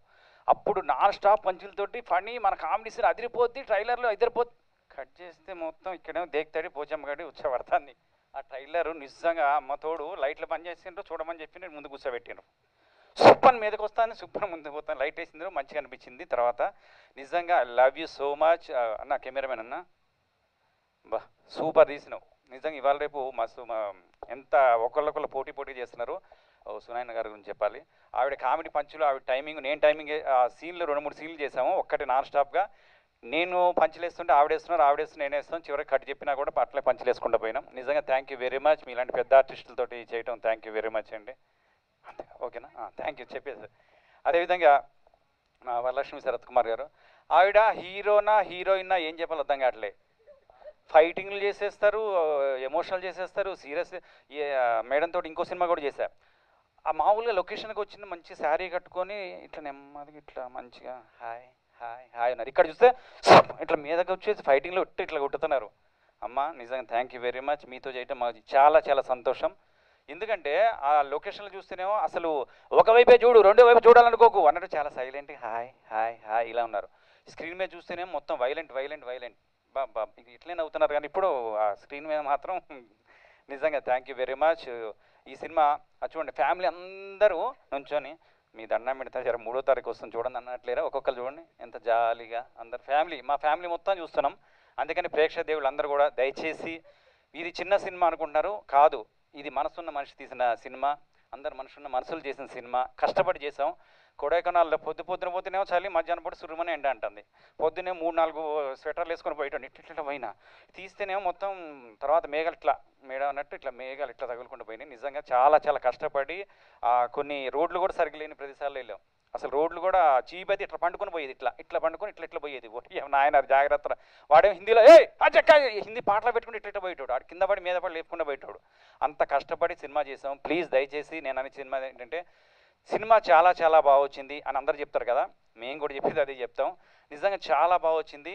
అప్పుడు నాన్ స్టాప్ పంచులతోటి ఫనీ మన కామెడీ సీన్ అదిరిపోద్ది, ట్రైలర్లో ఎదిరిపోద్ది. కట్ చేస్తే మొత్తం ఇక్కడేమో దేక్తాడి పోచమ్మ గడి ఉచ్చబడతాన్ని. ఆ ట్రైలర్ నిజంగా అమ్మ తోడు లైట్లు పని చేసిండ్రు, చూడమని చెప్పి నేను ముందు కూర్చోబెట్టిండ్రు. సూపర్ మీదకి వస్తాను, సూపర్ ముందుకు పోతాను, లైట్ వేసిండ్రు, మంచిగా అనిపించింది. తర్వాత నిజంగా I love you so much అన్న, కెమెరామెన్ అన్న, బా సూపర్ తీసినావు. నిజంగా ఇవాళ రేపు మస్తు ఎంత ఒకళ్ళొకళ్ళు పోటీ చేస్తున్నారు. సునైన గారి గురించి చెప్పాలి. ఆవిడ కామెడీ పంచులు, ఆవిడ టైమింగ్, నేను టైమింగ్ ఆ సీన్లు 2-3 సీన్లు చేసాము ఒక్కటి నాన్ స్టాప్గా. నేను పంచులు వేస్తుంటే ఆవిడేస్తున్నారు, ఆవిడేస్తున్నా నేను వేస్తాను. చివరికి కట్ చెప్పినా కూడా అట్లే పంచులు వేసుకుంటూ పోయినాం. నిజంగా థ్యాంక్ యూ వెరీ మచ్. మీలాంటి పెద్ద ఆర్టిస్టులతోటి చేయటం థ్యాంక్ యూ వెరీ మచ్ అండి. అంతే, ఓకేనా? థ్యాంక్ యూ చెప్పేసి. అదేవిధంగా మా వరలక్ష్మి శరత్ కుమార్ గారు, ఆవిడ హీరోనా హీరోయినా ఏం చెప్పాలి అర్థం కావట్లే. ఫైటింగ్లు చేసేస్తారు, ఎమోషనల్ చేసేస్తారు, సీరియస్. మేడంతో ఇంకో సినిమా కూడా చేశా. ఆ మామూలుగా లొకేషన్కి వచ్చిన మంచి శారీ కట్టుకొని ఇట్లా నెమ్మదిగా ఇట్లా మంచిగా హాయ్ హాయ్ హాయ్ అన్నారు. ఇక్కడ చూస్తే ఇట్లా మీదకి వచ్చేసి ఫైటింగ్లో ఇట్లా కొట్టుతున్నారు. అమ్మ నిజంగా థ్యాంక్ యూ వెరీ మచ్. మీతో చేయటం మాకు చాలా చాలా సంతోషం. ఎందుకంటే ఆ లొకేషన్లో చూస్తేనేమో అసలు ఒకవైపే చూడు, రెండో వైపు చూడాలనుకోకు అన్నట్టు చాలా సైలెంట్గా హాయ్ హాయ్ హాయ్ ఇలా ఉన్నారు. స్క్రీన్ మీద చూస్తేనేమో మొత్తం వైలెంట్ వైలెంట్ వైలెంట్. బాబా ఇట్లే నవ్వుతున్నారు, కానీ ఇప్పుడు ఆ స్క్రీన్ మీద మాత్రం నిజంగా థ్యాంక్ యూ వెరీ మచ్. ఈ సినిమా చూడండి, ఫ్యామిలీ అందరూ నుంచొని మీ దండం పెడతా జర 3వ తారీఖు వస్తుంది చూడండి అన్నట్లేరా. ఒక్కొక్కరు చూడండి ఎంత జాలీగా అందరు ఫ్యామిలీ, మా ఫ్యామిలీ మొత్తం చూస్తున్నాం. అందుకని ప్రేక్షక దేవుళ్ళు అందరూ కూడా దయచేసి, ఇది చిన్న సినిమా అనుకుంటున్నారు, కాదు, ఇది మనసున్న మనిషి తీసిన సినిమా, అందరు మనుషున్న మనసులు చేసిన సినిమా. కష్టపడి చేసాం. కొడైకెనాల్లో పొద్దున పోతేనేమో చలి, మధ్యాహ్నం పూట సురుమని ఎండ అంటుంది. పొద్దునే 3-4 స్వెటర్లు వేసుకొని పోయేటండి. ఇట్లా పోయినా తీస్తేనేమో మొత్తం తర్వాత మేఘాలు ఇట్లా మేడ అన్నట్టు ఇట్లా మేఘాలు ఇట్లా తగులుకుంటూ పోయినాయి. నిజంగా చాలా చాలా కష్టపడి కొన్ని రోడ్లు కూడా సరిగ్గా లేని ప్రదేశాల్లో వెళ్ళాం. అసలు రోడ్లు కూడా చీప్ అయితే ఇట్లా పండుకొని పోయేది, ఇట్లా పండుకొని ఇట్లా పోయేది. నాయన జాగ్రత్త. వాడేమో హిందీలో హిందీ పాటలు పెట్టుకుని ఇట్లా పోయేటోడు, ఆడు కింద పడి మీద పడి లేపుకుండా పోయేటోడు. అంత కష్టపడి సినిమా చేసాం. ప్లీజ్ దయచేసి నేను అనే సినిమా ఏంటంటే, సినిమా చాలా చాలా బాగా వచ్చింది అని అందరు చెప్తారు కదా, మేము కూడా చెప్పేది అదే చెప్తాం. నిజంగా చాలా బాగా వచ్చింది.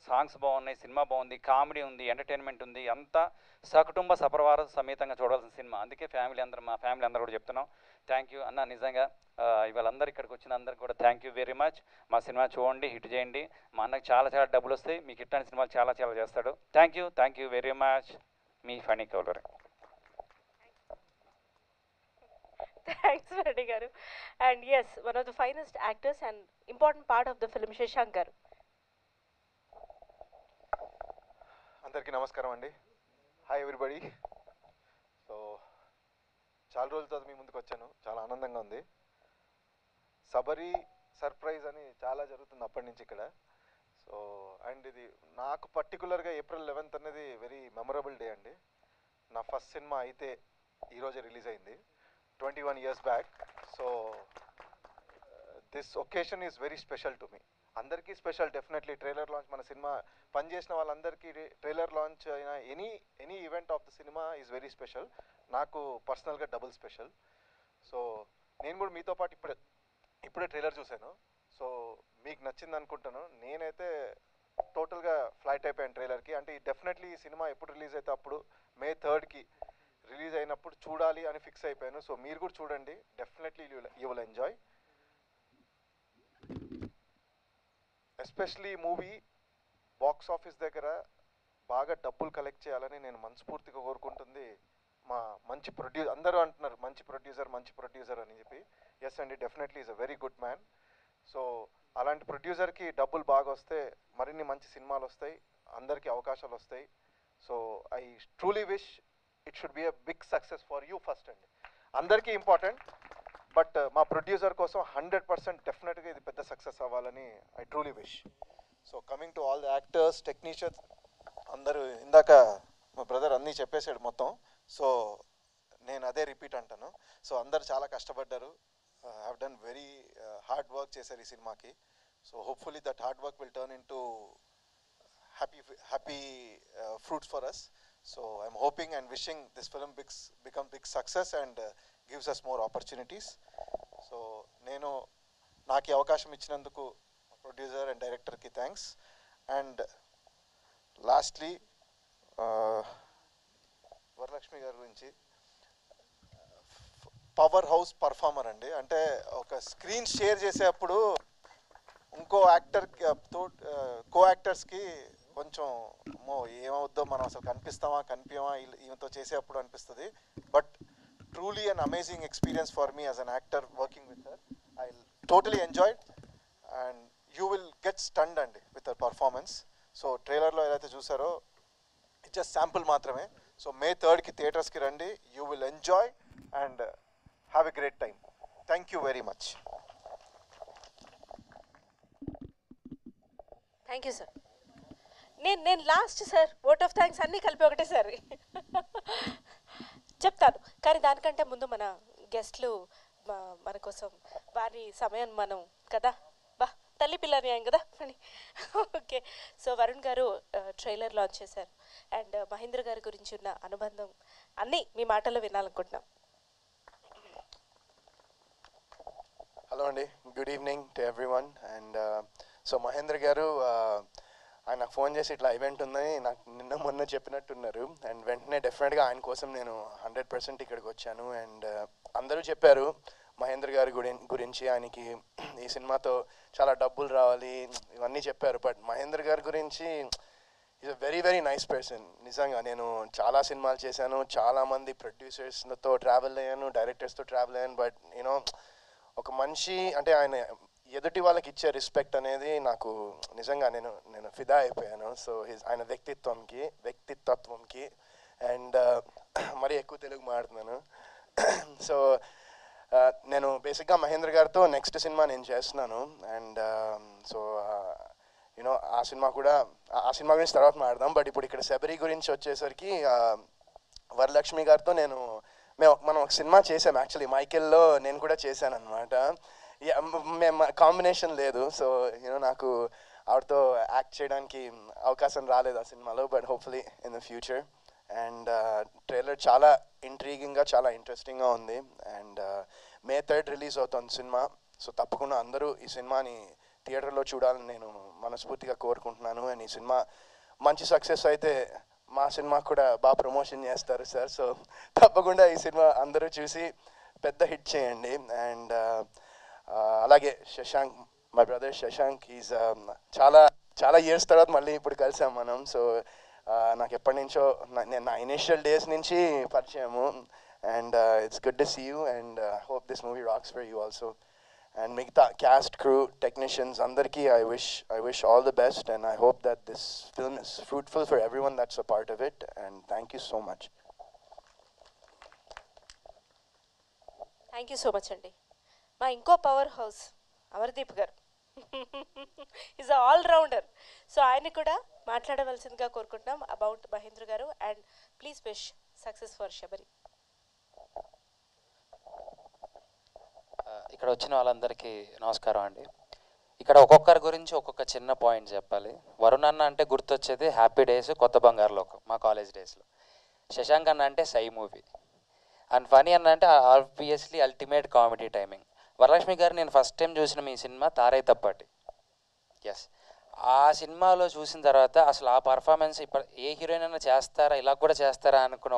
సాంగ్స్ బాగున్నాయి, సినిమా బాగుంది, కామెడీ ఉంది, ఎంటర్టైన్మెంట్ ఉంది, అంతా సకుటుంబ సపరివార సమేతంగా చూడాల్సిన సినిమా. అందుకే మా ఫ్యామిలీ అందరూ కూడా చెప్తున్నాం. థ్యాంక్ యూ అన్న. నిజంగా ఇవాళ అందరు ఇక్కడికి వచ్చిన అందరికి కూడా థ్యాంక్ యూ వెరీ మచ్. మా సినిమా చూడండి, హిట్ చేయండి. మా అన్నకి చాలా డబ్బులు వస్తాయి, మీకు ఇట్లాంటి సినిమాలు చాలా చేస్తాడు. Thank you very much. మీ ఫనీ కౌలర్. Thanks Reddy garu. And yes, one of the finest actors and important part of the film Shashank garu. అందరికీ నమస్కారం అండి. Hi everybody. సో చాలా రోజుల తర్వాత మీ ముందుకు వచ్చాను, చాలా ఆనందంగా ఉంది. సబరి సర్ప్రైజ్ అని చాలా జరుగుతుంది అప్పటి నుంచి ఇక్కడ. సో అండ్ ఇది నాకు పర్టికులర్గా April 11th అనేది వెరీ మెమరబుల్ డే అండి. నా ఫస్ట్ సినిమా అయితే ఈరోజే రిలీజ్ అయింది, 21 years back. So this occasion is very special to me. అందరికీ స్పెషల్ డెఫినెట్లీ. ట్రైలర్ లాంచ్, మన సినిమా పనిచేసిన వాళ్ళందరికీ ట్రైలర్ లాంచ్ అయిన any event of the cinema is very special. నాకు పర్సనల్గా డబుల్ స్పెషల్. సో నేను కూడా మీతో పాటు ఇప్పుడే ట్రైలర్ చూశాను. సో మీకు నచ్చింది అనుకుంటాను. నేనైతే టోటల్గా ఫ్లైట్ అయిపోయాను ట్రైలర్కి. అంటే డెఫినెట్లీ ఈ సినిమా ఎప్పుడు రిలీజ్ అయితే అప్పుడు May 3rd రిలీజ్ అయినప్పుడు చూడాలి అని ఫిక్స్ అయిపోయాను. సో మీరు కూడా చూడండి, definitely you will enjoy. Especially movie box office దగ్గర బాగా డబ్బులు కలెక్ట్ చేయాలని నేను మనస్ఫూర్తిగా కోరుకుంటుంది. మా మంచి ప్రొడ్యూసర్, అందరూ అంటున్నారు మంచి ప్రొడ్యూసర్ అని చెప్పి. ఎస్ అండి, definitely is a very good man. So అలాంటి ప్రొడ్యూసర్కి డబ్బులు బాగా వస్తే మరిన్ని మంచి సినిమాలు వస్తాయి, అందరికీ అవకాశాలు వస్తాయి. So I truly wish it should be a big success for you first అండి. అందరికీ ఇంపార్టెంట్, బట్ మా ప్రొడ్యూసర్ కోసం 100% డెఫినెట్గా ఇది పెద్ద సక్సెస్ అవ్వాలని I truly wish. So coming to all the actors, technicians, అందరూ ఇందాక మా బ్రదర్ అన్నీ చెప్పేశాడు మొత్తం. సో నేను అదే రిపీట్ అంటాను. సో అందరు చాలా కష్టపడ్డారు, have done very hard work చేశారు ఈ సినిమాకి. So hopefully that hard work will turn in to happy fruits for us. So I'm hoping and wishing this film become big success and gives us more opportunities. So నాకు ఈ అవకాశం ఇచ్చినందుకు producer and డైరెక్టర్కి thanks. And lastly Varalakshmi గారి గురించి, power house performer అండి. అంటే ఒక స్క్రీన్ షేర్ చేసేటప్పుడు ఇంకో యాక్టర్తో కో యాక్టర్స్కి కొంచెం ఏమవుద్దో, మనం అసలు కనిపించమా ఈమెతో చేసేటప్పుడు అనిపిస్తుంది. But truly an amazing experience for me as an actor working with her. I totally enjoyed and you will get stunned అండి విత్ హర్ పర్ఫార్మెన్స్. సో ట్రైలర్లో ఏదైతే చూసారో ఇట్ జస్ట్ శాంపుల్ మాత్రమే. సో May 3rd థియేటర్స్కి రండి, you will enjoy and have a great time. Thank you very much. Thank you sir. నేను last sir vote of thanks అన్నీ కలిపి ఒకటేసారి చెప్తాను. కానీ దానికంటే ముందు మన గెస్ట్లు మన కోసం వారి సమయం మనం కదా, తల్లి పిల్ల న్యాయం కదా అని. Okay, so Varun garu trailer launch చేశారు అండ్ మహేంద్ర గారి గురించి ఉన్న అనుబంధం అన్నీ మీ మాటల్లో వినాలనుకుంటున్నాం. హలో అండి, good evening to everyone. And so Mahendra garu ఆయన నాకు ఫోన్ చేసి ఇట్లా ఈవెంట్ ఉందని నాకు మొన్న చెప్పినట్టున్నారు. అండ్ వెంటనే డెఫినెట్గా ఆయన కోసం నేను 100% ఇక్కడికి వచ్చాను. అండ్ అందరూ చెప్పారు మహేంద్ర గారి గురించి, ఆయనకి ఈ సినిమాతో చాలా డబ్బులు రావాలి ఇవన్నీ చెప్పారు. బట్ మహేంద్ర గారి గురించి is a very very nice person. నిజంగా నేను చాలా సినిమాలు చేశాను, చాలామంది ప్రొడ్యూసర్స్తో ట్రావెల్ అయ్యాను, డైరెక్టర్స్తో ట్రావెల్ అయ్యాను. బట్ యూనో ఒక మనిషి అంటే ఆయన ఎదుటి వాళ్ళకి ఇచ్చే రెస్పెక్ట్ అనేది నాకు నిజంగా నేను ఫిదా అయిపోయాను. సో ఆయన వ్యక్తిత్వంకి అండ్ మరీ ఎక్కువ తెలుగు మాట్లాడుతున్నాను. సో నేను బేసిక్గా మహేంద్ర గారితో నెక్స్ట్ సినిమా నేను చేస్తున్నాను. అండ్ సో యూనో ఆ సినిమా గురించి తర్వాత మాట్లాడదాం. బట్ ఇప్పుడు ఇక్కడ శబరి గురించి వచ్చేసరికి వరలక్ష్మి గారితో మనం ఒక సినిమా చేసాం. యాక్చువల్లీ మైకెల్లో నేను కూడా చేశాను అనమాట. మేము కాంబినేషన్ లేదు. సో యూనో నాకు ఆవిడతో యాక్ట్ చేయడానికి అవకాశం రాలేదు ఆ సినిమాలో. But hopefully in the future. And trailer చాలా ఇంట్రీగింగ్గా, చాలా ఇంట్రెస్టింగ్గా ఉంది. అండ్ May 3rd రిలీజ్ అవుతుంది సినిమా. సో తప్పకుండా అందరూ ఈ సినిమాని థియేటర్లో చూడాలని నేను మనస్ఫూర్తిగా కోరుకుంటున్నాను. అండ్ ఈ సినిమా మంచి సక్సెస్ అయితే మా సినిమా కూడా బాగా ప్రమోషన్ చేస్తారు సార్. సో తప్పకుండా ఈ సినిమా అందరూ చూసి పెద్ద హిట్ చేయండి. అండ్ అలాగే Shashank, my brother Shashank, is చాలా ఇయర్స్ తర్వాత మళ్ళీ ఇప్పుడు కలిసాం మనం. సో నాకు ఎప్పటి నుంచో నేను నా ఇనిషియల్ డేస్ నుంచి పరిచయము. And it's good to see you and hope this movie rocks for you also. And మిగతా క్యాస్ట్, క్రూ, టెక్నీషియన్స్ అందరికీ I wish all the best, and I hope that this film is fruitful for everyone that's a part of it, and thank you so much. Thank you so much అండి. మా ఇంకో power house Amardeep గారు is all rounder. So ఆయన కూడా మాట్లాడవలసిందిగా కోరుకుంటున్నాం about Mahendra garu. And please wish success for Sabari. ఇక్కడ వచ్చిన వాళ్ళందరికీ నమస్కారం అండి. ఇక్కడ ఒక్కొక్కరి గురించి ఒక్కొక్క చిన్న పాయింట్ చెప్పాలి. వరుణ్ అన్న అంటే గుర్తొచ్చేది హ్యాపీ డేస్, కొత్త బంగారు లోకం మా కాలేజ్ డేస్లో. శశాంక్ అన్న అంటే సై మూవీ. అండ్ ఫనీ అన్న అంటే obviously ultimate comedy timing. Varalakshmi గారు నేను ఫస్ట్ టైం చూసిన మీ సినిమా తారై తప్పటి. ఎస్, ఆ సినిమాలో చూసిన తర్వాత అసలు ఆ పర్ఫార్మెన్స్ ఇప్పుడు ఏ హీరోయిన్ అయినా చేస్తారా, ఇలా కూడా చేస్తారా అనుకున్న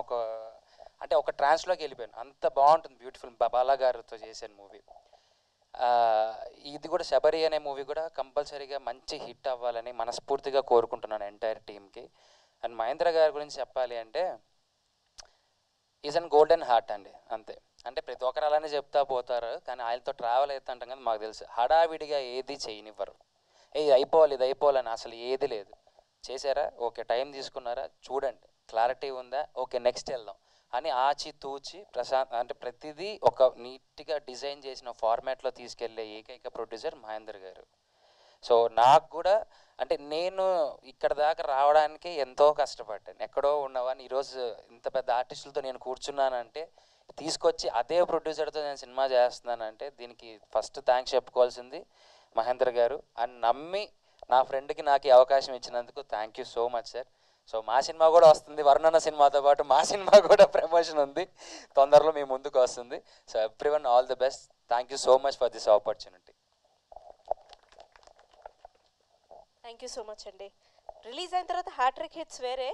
ఒక ట్రాన్స్లోకి వెళ్ళిపోయాను. అంత బాగుంటుంది, బ్యూటిఫుల్. బాలా గారితో చేసిన మూవీ. ఇది కూడా శబరి అనే మూవీ కూడా కంపల్సరీగా మంచి హిట్ అవ్వాలని మనస్ఫూర్తిగా కోరుకుంటున్నాను ఎంటైర్ టీమ్కి. అండ్ మహేంద్ర గారి గురించి చెప్పాలి అంటే ఈజ్ అన్ గోల్డెన్ హార్ట్ అండి, అంతే. అంటే ప్రతి ఒక్కరు అలానే చెప్తా పోతారు, కానీ ఆయనతో ట్రావెల్ అవుతుంటాం కదా, మాకు తెలుసు హడావిడిగా ఏది చేయనివ్వరు. ఇది అయిపోవాలని అసలు ఏది లేదు. చేశారా, ఓకే, టైం తీసుకున్నారా, చూడండి, క్లారిటీ ఉందా, ఓకే నెక్స్ట్ వెళ్దాం అని ఆచి తూచి అంటే ప్రతిదీ ఒక నీట్గా డిజైన్ చేసిన ఫార్మాట్లో తీసుకెళ్లే ఏకైక ప్రొడ్యూసర్ మహేందర్ గారు. సో నాకు కూడా అంటే నేను ఇక్కడ దాకా రావడానికి ఎంతో కష్టపడ్డాను. ఎక్కడో ఉన్నవాడిని ఈరోజు ఇంత పెద్ద ఆర్టిస్టులతో నేను కూర్చున్నానంటే, తీసుకొచ్చి అదే ప్రొడ్యూసర్తో నేను సినిమా చేస్తున్నానంటే దీనికి ఫస్ట్ థ్యాంక్స్ చెప్పుకోవాల్సింది మహేందర్ గారు. అండ్ నమ్మి నా ఫ్రెండ్కి నాకు ఈ అవకాశం ఇచ్చినందుకు thank you so much sir. So మా సినిమా కూడా వస్తుంది, వరుణన్న సినిమాతో పాటు మా సినిమా కూడా ప్రమోషన్ ఉంది, తొందరలో మీ ముందుకు వస్తుంది. So everyone all the best. Thank you so much for this opportunity. Thank you so much అండి. రిలీజ్ అయిన తర్వాత హ్యాట్రిక్ హిట్స్ వేరే,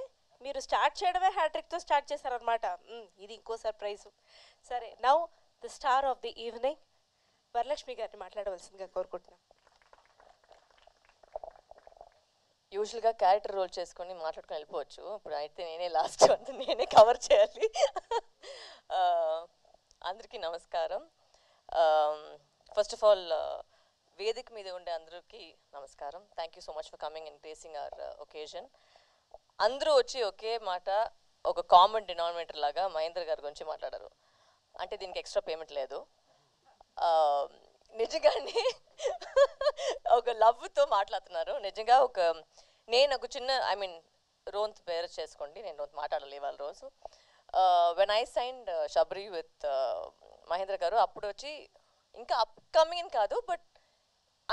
మీరు స్టార్ట్ చేయడమే హ్యాట్రిక్తో స్టార్ట్ చేశారనమాట. ఇది ఇంకో సర్ప్రైజ్. సరే, now the star of the evening Varalakshmi గారిని మాట్లాడవలసిందిగా కోరుకుంటున్నాం. యూజువల్గా క్యారెక్టర్ రోల్ చేసుకొని మాట్లాడుకొని వెళ్ళిపోవచ్చు. ఇప్పుడు అయితే నేనే లాస్ట్ అంతా నేనే కవర్ చేయాలి. అందరికీ నమస్కారం. ఫస్ట్ ఆఫ్ ఆల్ వేదిక మీద ఉండే అందరికీ నమస్కారం. Thank you so much for coming and gracing our occasion. అందరూ వచ్చి ఒకే మాట, ఒక కామన్ డినామినేటర్ లాగా మహేంద్ర గారి గురించి మాట్లాడారు. అంటే దీనికి ఎక్స్ట్రా పేమెంట్ లేదు. నిజంగానే ఒక లవ్తో మాట్లాడుతున్నారు. నిజంగా నేను ఒక చిన్న రోంత్ పేరు చేసుకోండి, నేను రోంత్ మాట్లాడాలి ఇవాళ రోజు. When I signed Sabari with Mahendra garu, అప్పుడు వచ్చి ఇంకా అప్కమింగ్ కాదు, బట్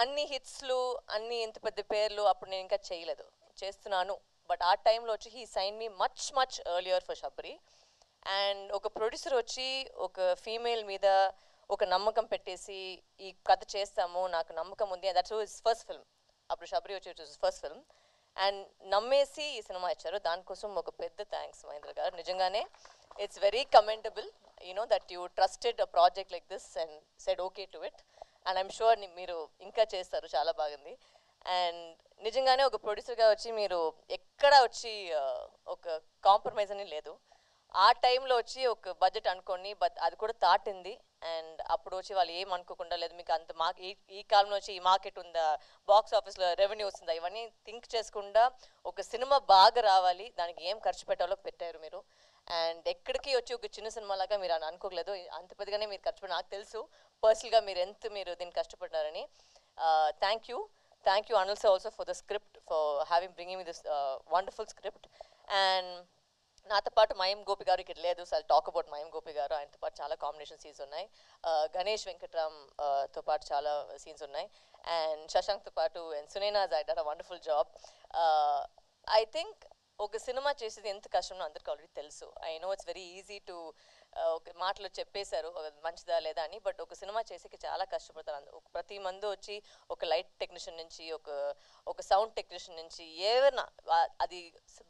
అన్ని హిట్స్లు, అన్ని ఇంత పెద్ద పేర్లు అప్పుడు నేను ఇంకా చేయలేదు, చేస్తున్నాను. బట్ ఆ టైంలో వచ్చి he sign me much much earlier for Sabari. And ఒక ప్రొడ్యూసర్ వచ్చి ఒక ఫీమేల్ మీద ఒక నమ్మకం పెట్టేసి ఈ కథ చేస్తాము, నాకు నమ్మకం ఉంది, దట్స్ హిస్ ఫస్ట్ ఫిల్మ్. అప్పుడు శబరి వచ్చి ఫస్ట్ ఫిల్మ్ అండ్ నమ్మేసి ఈ సినిమా ఇచ్చారు. దానికోసం ఒక పెద్ద థ్యాంక్స్ మహేంద్ర గారు. నిజంగానే it's very commendable, that you trusted a project like this and said okay to it. And I'm sure మీరు ఇంకా చేస్తారు, చాలా బాగుంది. అండ్ నిజంగానే ఒక ప్రొడ్యూసర్గా వచ్చి మీరు ఎక్కడ వచ్చి ఒక కాంప్రమైజ్ అని లేదు. ఆ టైంలో వచ్చి ఒక బడ్జెట్ అనుకోండి, బట్ అది కూడా దాటింది. అండ్ అప్పుడు వచ్చి వాళ్ళు ఏం అనుకోకుండా, లేదు మీకు అంత ఈ కాలంలో వచ్చి ఈ మార్కెట్ ఉందా, బాక్స్ ఆఫీస్లో రెవెన్యూ వస్తుందా, ఇవన్నీ థింక్ చేసుకుండా ఒక సినిమా బాగా రావాలి, దానికి ఏం ఖర్చు పెట్టాలో పెట్టారు మీరు. అండ్ ఎక్కడికి వచ్చి ఒక చిన్న సినిమా లాగా మీరు అని అనుకోలేదు, అంత పెద్దగానే మీరు ఖర్చు నాకు తెలుసు పర్సనల్గా మీరు దీన్ని కష్టపడ్డారని. Thank you Anil sir also for the script, for bringing me this wonderful script. And నాతో పాటు మయం గోపి గారు ఇక్కడ లేదు, సో ఐల్ టాక్ అబౌట్ మయం గోపి గారు. ఆయనతో పాటు చాలా కాంబినేషన్ సీన్స్ ఉన్నాయి. గణేష్ వెంకట్రామ్ తో పాటు చాలా సీన్స్ ఉన్నాయి. అండ్ శశాంక్తో పాటు and Sunaina has done a wonderful job. I think ఒక సినిమా చేసేది ఎంత కష్టమో అందరికీ ఆల్రెడీ తెలుసు. I know it's very easy to ఒక మాటలో చెప్పేశారు మంచిదా లేదా అని, బట్ ఒక సినిమా చేసేకి చాలా కష్టపడతారు. ప్రతి మంది వచ్చి ఒక లైట్ టెక్నీషియన్ నుంచి ఒక సౌండ్ టెక్నీషియన్ నుంచి ఏమైనా అది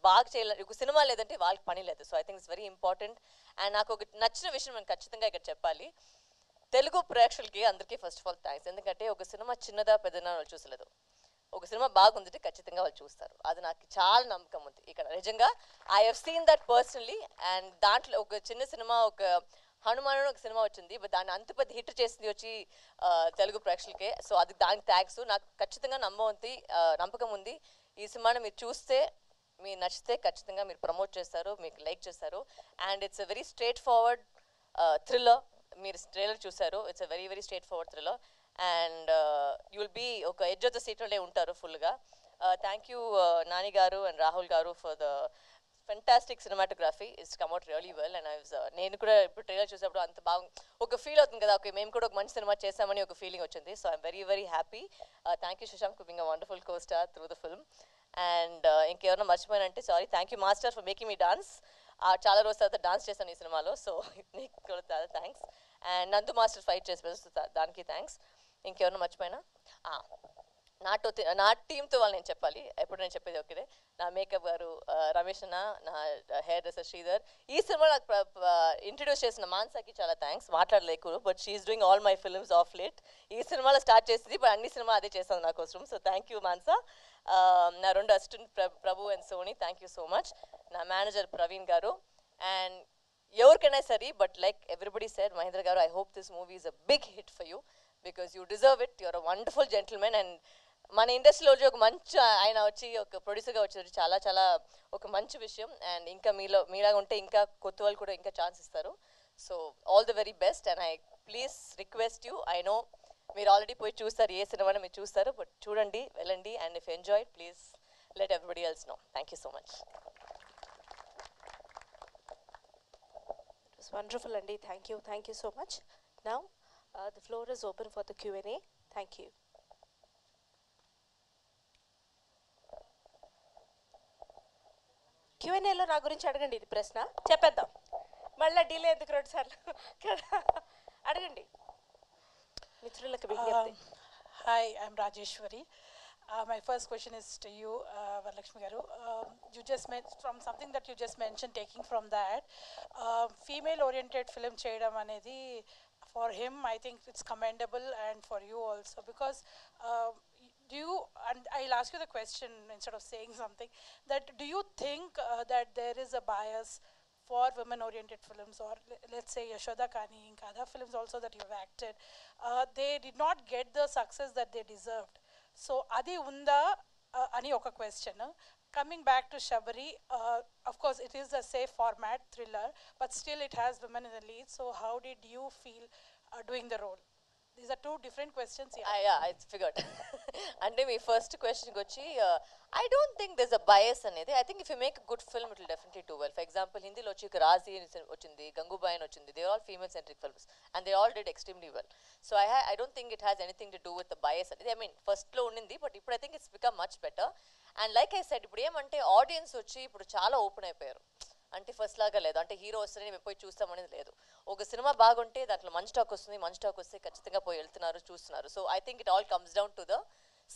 బాగా చేయలేదు. ఒక సినిమా లేదంటే వాళ్ళకి పని లేదు. So I think it's very important. And నాకు ఒక నచ్చిన విషయం నేను ఖచ్చితంగా ఇక్కడ చెప్పాలి. తెలుగు ప్రేక్షకులకి అందరికీ ఫస్ట్ ఆఫ్ ఆల్ థ్యాంక్స్. ఎందుకంటే ఒక సినిమా చిన్నదా పెద్దదా వాళ్ళు చూసలేదు. ఒక సినిమా బాగుందంటే ఖచ్చితంగా వాళ్ళు చూస్తారు. అది నాకు చాలా నమ్మకం ఉంది ఇక్కడ. నిజంగా I have seen that personally. And దాంట్లో ఒక చిన్న సినిమా, ఒక హనుమాన్ ఒక సినిమా వచ్చింది, బట్ దాన్ని అంత పెద్ద హిట్ చేసింది వచ్చి తెలుగు ప్రేక్షకులకే. సో అది దానికి థ్యాంక్స్. నాకు ఖచ్చితంగా నమ్మకం ఉంది ఈ సినిమాని మీరు చూస్తే మీరు నచ్చితే ఖచ్చితంగా మీరు ప్రమోట్ చేస్తారు, మీకు లైక్ చేస్తారు. And it's a very straightforward thriller. మీరు ట్రైలర్ చూసారు. It's a very very straightforward thriller. And you will be ఒక ఎడ్జ్ ఆఫ్ ద సీట్లోనే ఉంటారు ఫుల్గా. Thank you Nani garu and Rahul garu for the fantastic cinematography. It's come out really well. And నేను కూడా ఇప్పుడు trailer చూసినప్పుడు అంత బాగా ఒక ఫీల్ అవుతుంది కదా, ఓకే మేము కూడా ఒక మంచి సినిమా చేసామని ఒక ఫీలింగ్ వచ్చింది. So I'm very very happy. Thank you Shashank for being a wonderful co star through the film. And ఇంకెవరైనా మర్చిపోయానంటే sorry. Thank you master for making me dance. చాలా రోజుల తర్వాత డాన్స్ చేశాను ఈ సినిమాలో. సో నీకు కూడా చాలా థ్యాంక్స్. అండ్ నందు మాస్టర్ ఫైట్ చేసి దానికి థ్యాంక్స్. ఇంకెవరైనా మర్చిపోయినా నా టీంతో వాళ్ళు నేను చెప్పాలి. ఎప్పుడు నేను చెప్పేది ఒకటే, నా మేకప్ గారు రమేష్ అన్న, నా హెయిర్ డ్రెస్సర్ శ్రీధర్. ఈ సినిమా నాకు ఇంట్రడ్యూస్ చేసిన మాన్సాకి చాలా థ్యాంక్స్. మాట్లాడలేకు, but she is doing all my films of late. ఈ సినిమాలో స్టార్ట్ చేసింది, బట్ అన్ని సినిమా అదే చేస్తాను నా కోసం. So thank you Mansa. నా 2 assistant Prabhu and Soni, thank you so much. నా మేనేజర్ ప్రవీణ్ గారు. అండ్ ఎవరికైనా సరే, but like everybody said, Mahendra garu, I hope this movie is a big hit for you because you deserve it. You're a wonderful gentlemen. And మన ఇండస్ట్రీలో ఒక మంచి ఆయన వచ్చి ఒక ప్రొడ్యూసర్గా వచ్చేది చాలా చాలా ఒక మంచి విషయం. అండ్ ఇంకా మీలాగా ఉంటే ఇంకా కొత్త వాళ్ళు కూడా ఇంకా ఛాన్స్ ఇస్తారు. So all the very best. And I please request you, I know మీరు ఆల్రెడీ పోయి చూస్తారు, ఏ సినిమాని మీరు చూస్తారు, బట్ చూడండి, వెళ్ళండి. And if enjoy please let everybody else know. Thank you so much. It was wonderful, Andy. Thank you so much. Now, the floor is open for the Q&A. Thank you. Q&Aలో నా గురించి అడగండి. ఇది ప్రశ్న చెప్పేద్దాం, మళ్ళీ delay ఎందుకు 2 సార్లు కదా. అడగండి మిత్రులకు విజ్ఞప్తి. Hi, I'm Rajeshwari. My first question is to you, Varalakshmi Garu. You just mentioned from something that you just mentioned, taking from that, female-oriented film cheyadam anedi for him, I think it's commendable, and for you also, because do you, and I'll ask you the question instead of saying something, that do you think that there is a bias for women-oriented films, or let's say Yashoda Kani, other films also that you've acted, they did not get the success that they deserved. So adi unda ani oka question. Coming back to Shabari, of course it is a safe format thriller, but still it has women in the lead. So how did you feel doing the role? These are 2 different questions here. Yeah, I figured. అంటే మీ first క్వశ్చన్కి వచ్చి I don't think there's a bias అనేది. I think if you make a good film, it will definitely do well. For example, హిందీలో వచ్చి రాజీ వచ్చింది, గంగూబాయ్ అని వచ్చింది. They are all female centric films and they all did extremely well. So I don't think it has anything to do with the bias అనేది. I mean, ఫస్ట్లో ఉండింది, but ఇప్పుడు I think it's become much better. And like I said, ఇప్పుడు ఏమంటే audience వచ్చి ఇప్పుడు చాలా open అయిపోయారు. అంటే ఫస్ట్ లాగా లేదు, అంటే హీరో వస్తేనే మేము పోయి చూస్తామనేది లేదు. ఒక సినిమా బాగుంటే దాంట్లో మంచి టాక్ వస్తుంది, మంచి టాక్ వస్తే ఖచ్చితంగా పోయి వెళ్తున్నారు, చూస్తున్నారు. So I think it all comes down to the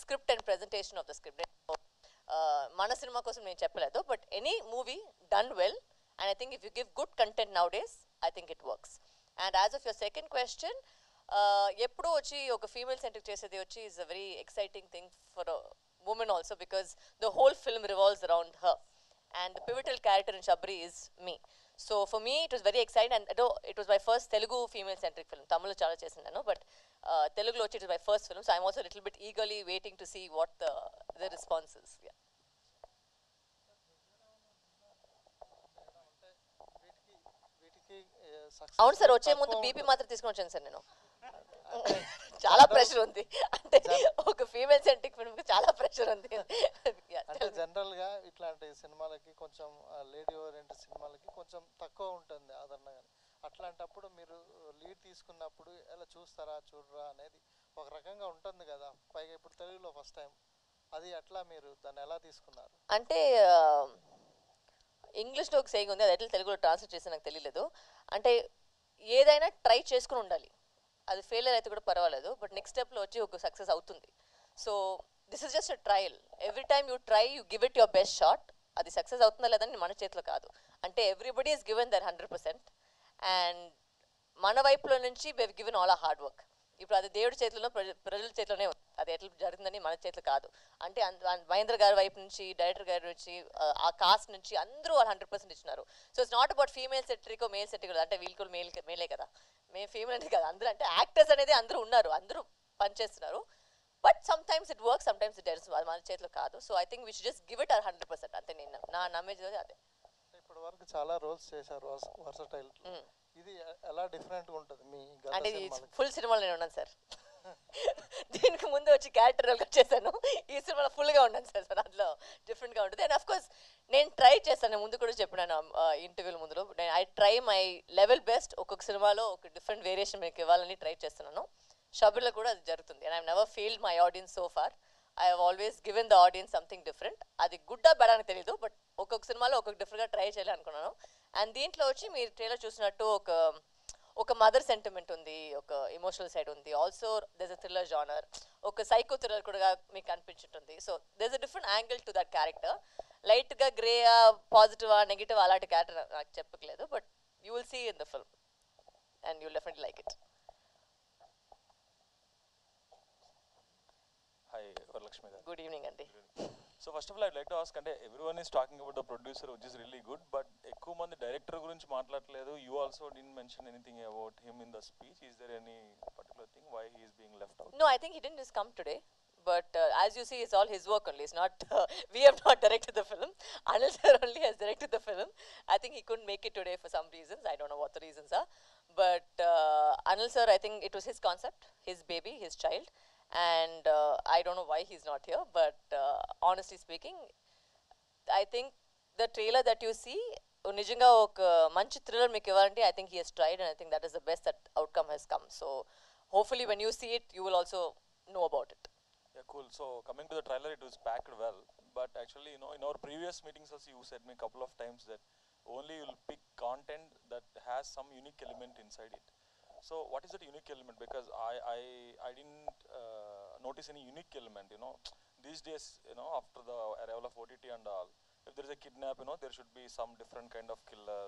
script and presentation of the script. మన సినిమా కోసం నేను చెప్పలేదు, but any movie done well, and I think if you give good content now days, I think it works. And as of your second question, ఎప్పుడూ వచ్చి ఒక female centric చేసేది వచ్చి is a very exciting thing for women also, because the whole film revolves around her. And the pivotal character in Shabari is me. So for me it was very exciting, and it was my first Telugu female centric film. Tamil chala chesindanu, but Telugu lo it was my first film, so I'm also a little bit eagerly waiting to see what the response is. Yeah. అవును sir, వచ్చే ముందు BP మాత్రం తీసుకొని వచ్చాను sir నేను. చాలా pressure ఉంది, అంటే ఒక ఫీమేల్ సెంట్రిక్ ఫిల్మ్ కి చాలా ప్రెషర్ ఉంది. అంటే జనరల్ గా ఇట్లాంటి సినిమాలకి కొంచెం లేడీ ఓరియంటెడ్ సినిమాలకి కొంచెం తక్కువ ఉంటుంది ఆదరణ. కానీ అట్లాంటప్పుడు మీరు లీడ్ తీసుకున్నప్పుడు ఎలా చూస్తారా చూడరా అనేది ఒక రకంగా ఉంటుంది కదా, పైగా ఇప్పుడు తెలుగులో ఫస్ట్ టైం, అది అట్లా మీరు దాన్ని ఎలా తీసుకున్నారు? అంటే ఇంగ్లీష్లో ఒక సేయింగ్ ఉంది, అది ఎట్లా తెలుగులో ట్రాన్స్లేట్ చేసి నాకు తెలియలేదు. అంటే ఏదైనా ట్రై చేసుకుని ఉండాలి, అది ఫెయిలియర్ అయితే కూడా పర్వాలేదు, బట్ నెక్స్ట్ స్టెప్లో వచ్చి ఒక సక్సెస్ అవుతుంది. So this is just a trial. Every time you try, you give it your best shot. అది సక్సెస్ అవుతుందా లేదని మన చేతిలో కాదు. అంటే everybody is given their 100%, and మన వైపులో నుంచి we've given all our hard work. ఇప్పుడు అది దేవుడి చేతిలో, ప్రజల చేతిలోనే ఉంది, అది ఎట్లా జరుగుతుందని మన చేతిలో కాదు. అంటే మహేంద్ర గారి వైపు నుంచి, డైరెక్టర్ గారి నుంచి, ఆ కాస్ట్ నుంచి అందరూ వాళ్ళు 100% ఇచ్చినారు. So it's not about female సెట్రికో మేల్ సెట్రికో, అంటే వీళ్ళు కూడా మేలే కదా, మేము ఫీమేల్ అంటే కదా, అందరూ అంటే యాక్టర్స్ అనేది అందరూ ఉన్నారు, అందరూ పనిచేస్తున్నారు. But some times it work, some times it doesn't, అది మన చేతిలో కాదు. So I think we should just give it our 100%. అంతే నేను నా నమ్మేది అదే. ఇప్పటి వరకు చాలా రోల్స్ చేశారు వర్సటైల్. ఇది ఎలా డిఫరెంట్గా ఉంటుంది మీ అంటే ఫుల్ సినిమాలో నేను ఉన్నాను సార్. దీనికి ముందు వచ్చి క్యారెక్టర్ రోల్ చేశాను, ఈ సినిమాలో ఫుల్గా ఉన్నాను సార్. సార్ అందులో డిఫరెంట్గా ఉంటుంది. అండ్ అఫ్కోర్స్ నేను ట్రై చేస్తాను, ముందు కూడా చెప్పినాను ఇంటర్వ్యూల ముందులో, నేను I try my level best. ఒక్కొక్క సినిమాలో ఒక డిఫరెంట్ వేరియేషన్ మీకు ఇవ్వాలని ట్రై చేస్తున్నాను. షబీర్లో కూడా అది జరుగుతుంది. And I never failed my audience so far. I have always given the audience something different. అది గుడ్ ఆ బ్యాడ్ అని తెలియదు, బట్ ఒక్కొక్క సినిమాలో ఒక్కొక్క డిఫరెంట్గా ట్రై చేయాలి అనుకున్నాను. అండ్ దీంట్లో వచ్చి మీరు ట్రైలర్ చూసినట్టు ఒక మదర్ సెంటిమెంట్ ఉంది, ఒక ఎమోషనల్ సైడ్ ఉంది, also there is a thriller genre, ఒక సైకో థ్రిల్లర్ కూడా మీకు అనిపించుంటుంది. So there is a different angle to that character. లైట్గా గ్రేయా, పాజిటివా, నెగిటివ్ అలాంటి క్యారెక్టర్ నాకు చెప్పట్లేదు, but you will see in the film and you will definitely like it. Hi, Varalakshmi garu. Good evening, Andy. So first of all, I'd like to ask, అంటే everyone is talking about the producer, which is really good, but ఎక్కువ మంది director గురించి మాట్లాడలేదు. You also didn't mention anything about him in the speech. Is there any particular thing why he is being left out? No, I think he didn't just come today, but as you see, it's all his work only. It's not, we have not directed the film. Anil sir only has directed the film. I think he couldn't make it today for some reasons. I don't know what the reasons are. But Anil sir, I think it was his concept, his baby, his child. And I don't know why he's not here, but honestly speaking, I think the trailer that you see, nijanga oka manchi thriller meeku ivalante, I think he has tried, and I think that is the best that outcome has come. So hopefully when you see it, you will also know about it. Yeah, cool. So coming to the trailer, it was packed well, but actually, you know, in our previous meetings also, you said me a couple of times that only you'll pick content that has some unique element inside it. So what is that unique element? Because I didn't notice any unique element, you know. These days, you know, after the arrival of OTT and all, if there is a kidnap, you know, there should be some different kind of killer.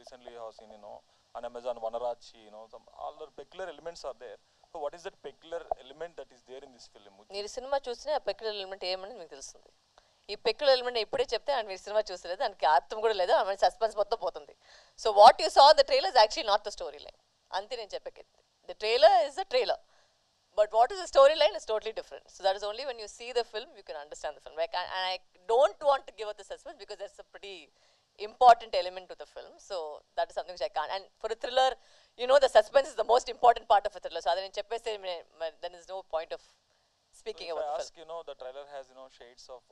Recently I have seen, you know, on Amazon, Vanarachi, you know, some all the peculiar elements are there. So what is that peculiar element that is there in this film? మీరు సినిమా చూస్తే ఆ peculiar element ఏమని మీకు తెలుస్తుంది. ఈ peculiar element ఇప్పుడే చెప్తే అండ్ మీరు సినిమా చూసలేదు, దానికి అర్థం కూడా లేదు, ఆమె సస్పెన్స్ మొత్తం పోతుంది. So what you saw the trailer is actually not the story line. అంతే నేను చెప్పేది. The trailer is the trailer, but what is the storyline is totally different. So that is only when you see the film you can understand the film. Like, and I don't want to give up the suspense because that's a pretty important element to the film. So that is something which I can't. And for a thriller, you know, the suspense is the most important part of a thriller. So I didn't check, then there's no point of speaking so about the film. You know, the trailer has, you know, shades of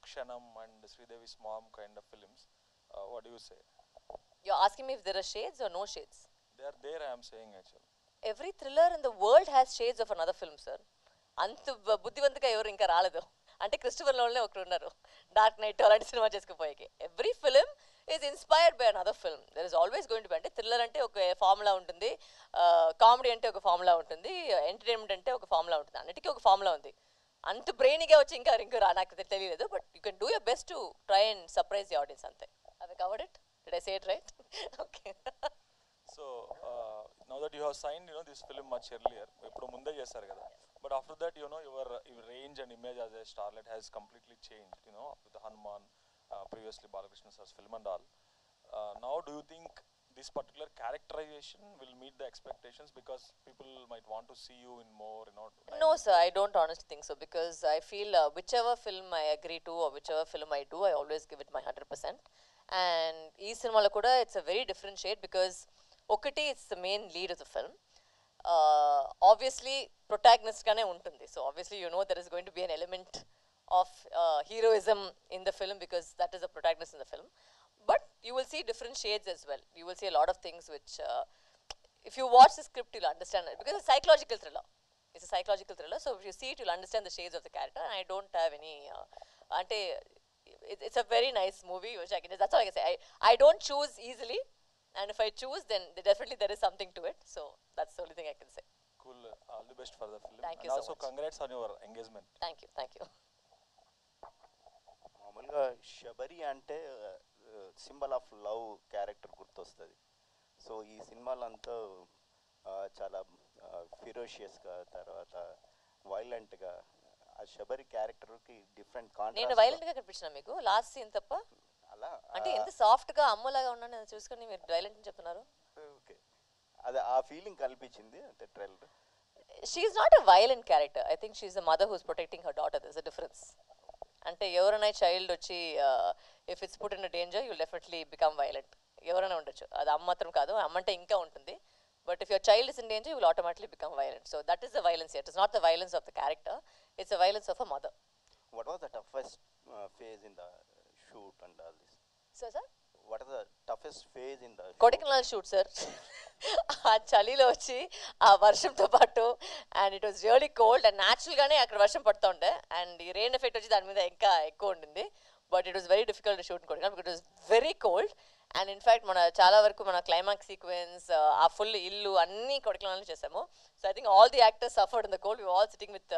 Kshanam and Sridevi's Mom kind of films. What do you say? You're asking me if there are shades or no shades? They are there, I am saying actually. Every thriller in the world has shades of another film, sir. అంత బుద్ధివంతుగా ఎవరు ఇంకా రాలేదు. అంటే Christopher నోలనే ఒకరు ఉన్నారు, Dark Knight అలాంటి సినిమా చేసుకుపోయాకి. Every film is inspired by another film. There is always going to be. అంటే థ్రిల్లర్ అంటే ఒక ఫార్ములా ఉంటుంది, కామెడీ అంటే ఒక ఫార్ములా ఉంటుంది, ఎంటర్టైన్మెంట్ అంటే ఒక ఫార్ములా ఉంటుంది, అన్నిటికీ ఒక ఫార్ములా ఉంది. అంత బ్రెయిన్గా వచ్చి ఇంకా నాకు తెలియలేదు. But you can do your best to try and surprise the audience, అంతే. Have I covered it? Did I say it right? Okay. So now that you have signed, you know, this film much earlier, ippudu munde chesaru kada, but after that, you know, your range and image as a starlet has completely changed, you know, with the Hanuman, previously Balakrishna sir's film and all. Now do you think this particular characterization will meet the expectations, because people might want to see you in more, you know? No sir, I don't honestly think so, because I feel whichever film I agree to or whichever film I do, I always give it my 100%. And ee cinema lo kuda it's a very different shade, because ఒకటి it's the main lead of the film. Obviously protagonist గానే ఉంటుంది. So obviously you know there is going to be an element of heroism in the film, because that is the protagonist in the film. But you will see different shades as well. You will see a lot of things which if you watch the script you'll understand it, because it's a psychological thriller. It's a psychological thriller, so if you see it you'll understand the shades of the character. And I don't have any అంటే it's a very nice movie, which I can. That's all I can say. I don't choose easily, and if I choose, then definitely there is something to it. So that's the only thing I can say. Cool. All the best for the film. Thank you and so also much. congrats on your engagement. Thank you. Thank you. మామూలుగా శబరి అంటే symbol of love character గుర్తొస్తుంది. So ఈ సినిమాలో అంతా చాలా ఫిరోషియస్గా తర్వాత వైలెంట్గా ఆ శబరి క్యారెక్టర్కి డిఫరెంట్ నేను కాంట్రాస్ట్. వైలెంట్ గా కనిపించిన మీకు లాస్ట్ సీన్ తప్ప అలా అంటే ఎంత సాఫ్ట్ గా అమ్మలాగా ఉన్నాను నేను చూసుకొని మీరు వైలెంట్ అని చెప్తున్నారు. ఓకే, అది ఆ ఫీలింగ్ కల్పించింది అంటే trailer. She's not a violent character. I think she's a mother who's protecting her daughter. There's a difference. అంటే ఎవరైనా చైల్డ్ వచ్చి if it's put in danger you'll definitely become violent. ఎవరైనా ఉండొచ్చు, అది అమ్మ మాత్రం కాదు, అమ్మ అంటే ఇంకా ఉంటుంది. But if your child is in danger, you will automatically become violent. So that is the violence here. It is not the violence of the character. It's the violence of a mother. What was the toughest phase in the shoot and all this? Sir? What is the toughest phase in the Kodaikanal shoot, sir. ఆ చలిలో వచ్చి ఆ వర్షంతో పాటు and it was really cold and న్యాచురల్గానే అక్కడ వర్షం పడుతూ ఉండే అండ్ ఈ రెయిన్ ఎఫెక్ట్ వచ్చి దాని మీద ఇంకా ఎక్కువ ఉండింది. But it was very difficult to shoot Kodaikanal because it was very cold. And in fact మన చాలా వరకు మన క్లైమాక్స్ సీక్వెన్స్ ఆ ఫుల్ ఇల్లు అన్నీ కొడైకనల్లో చేసాము. So I think all the actors suffered in the cold. We all sitting with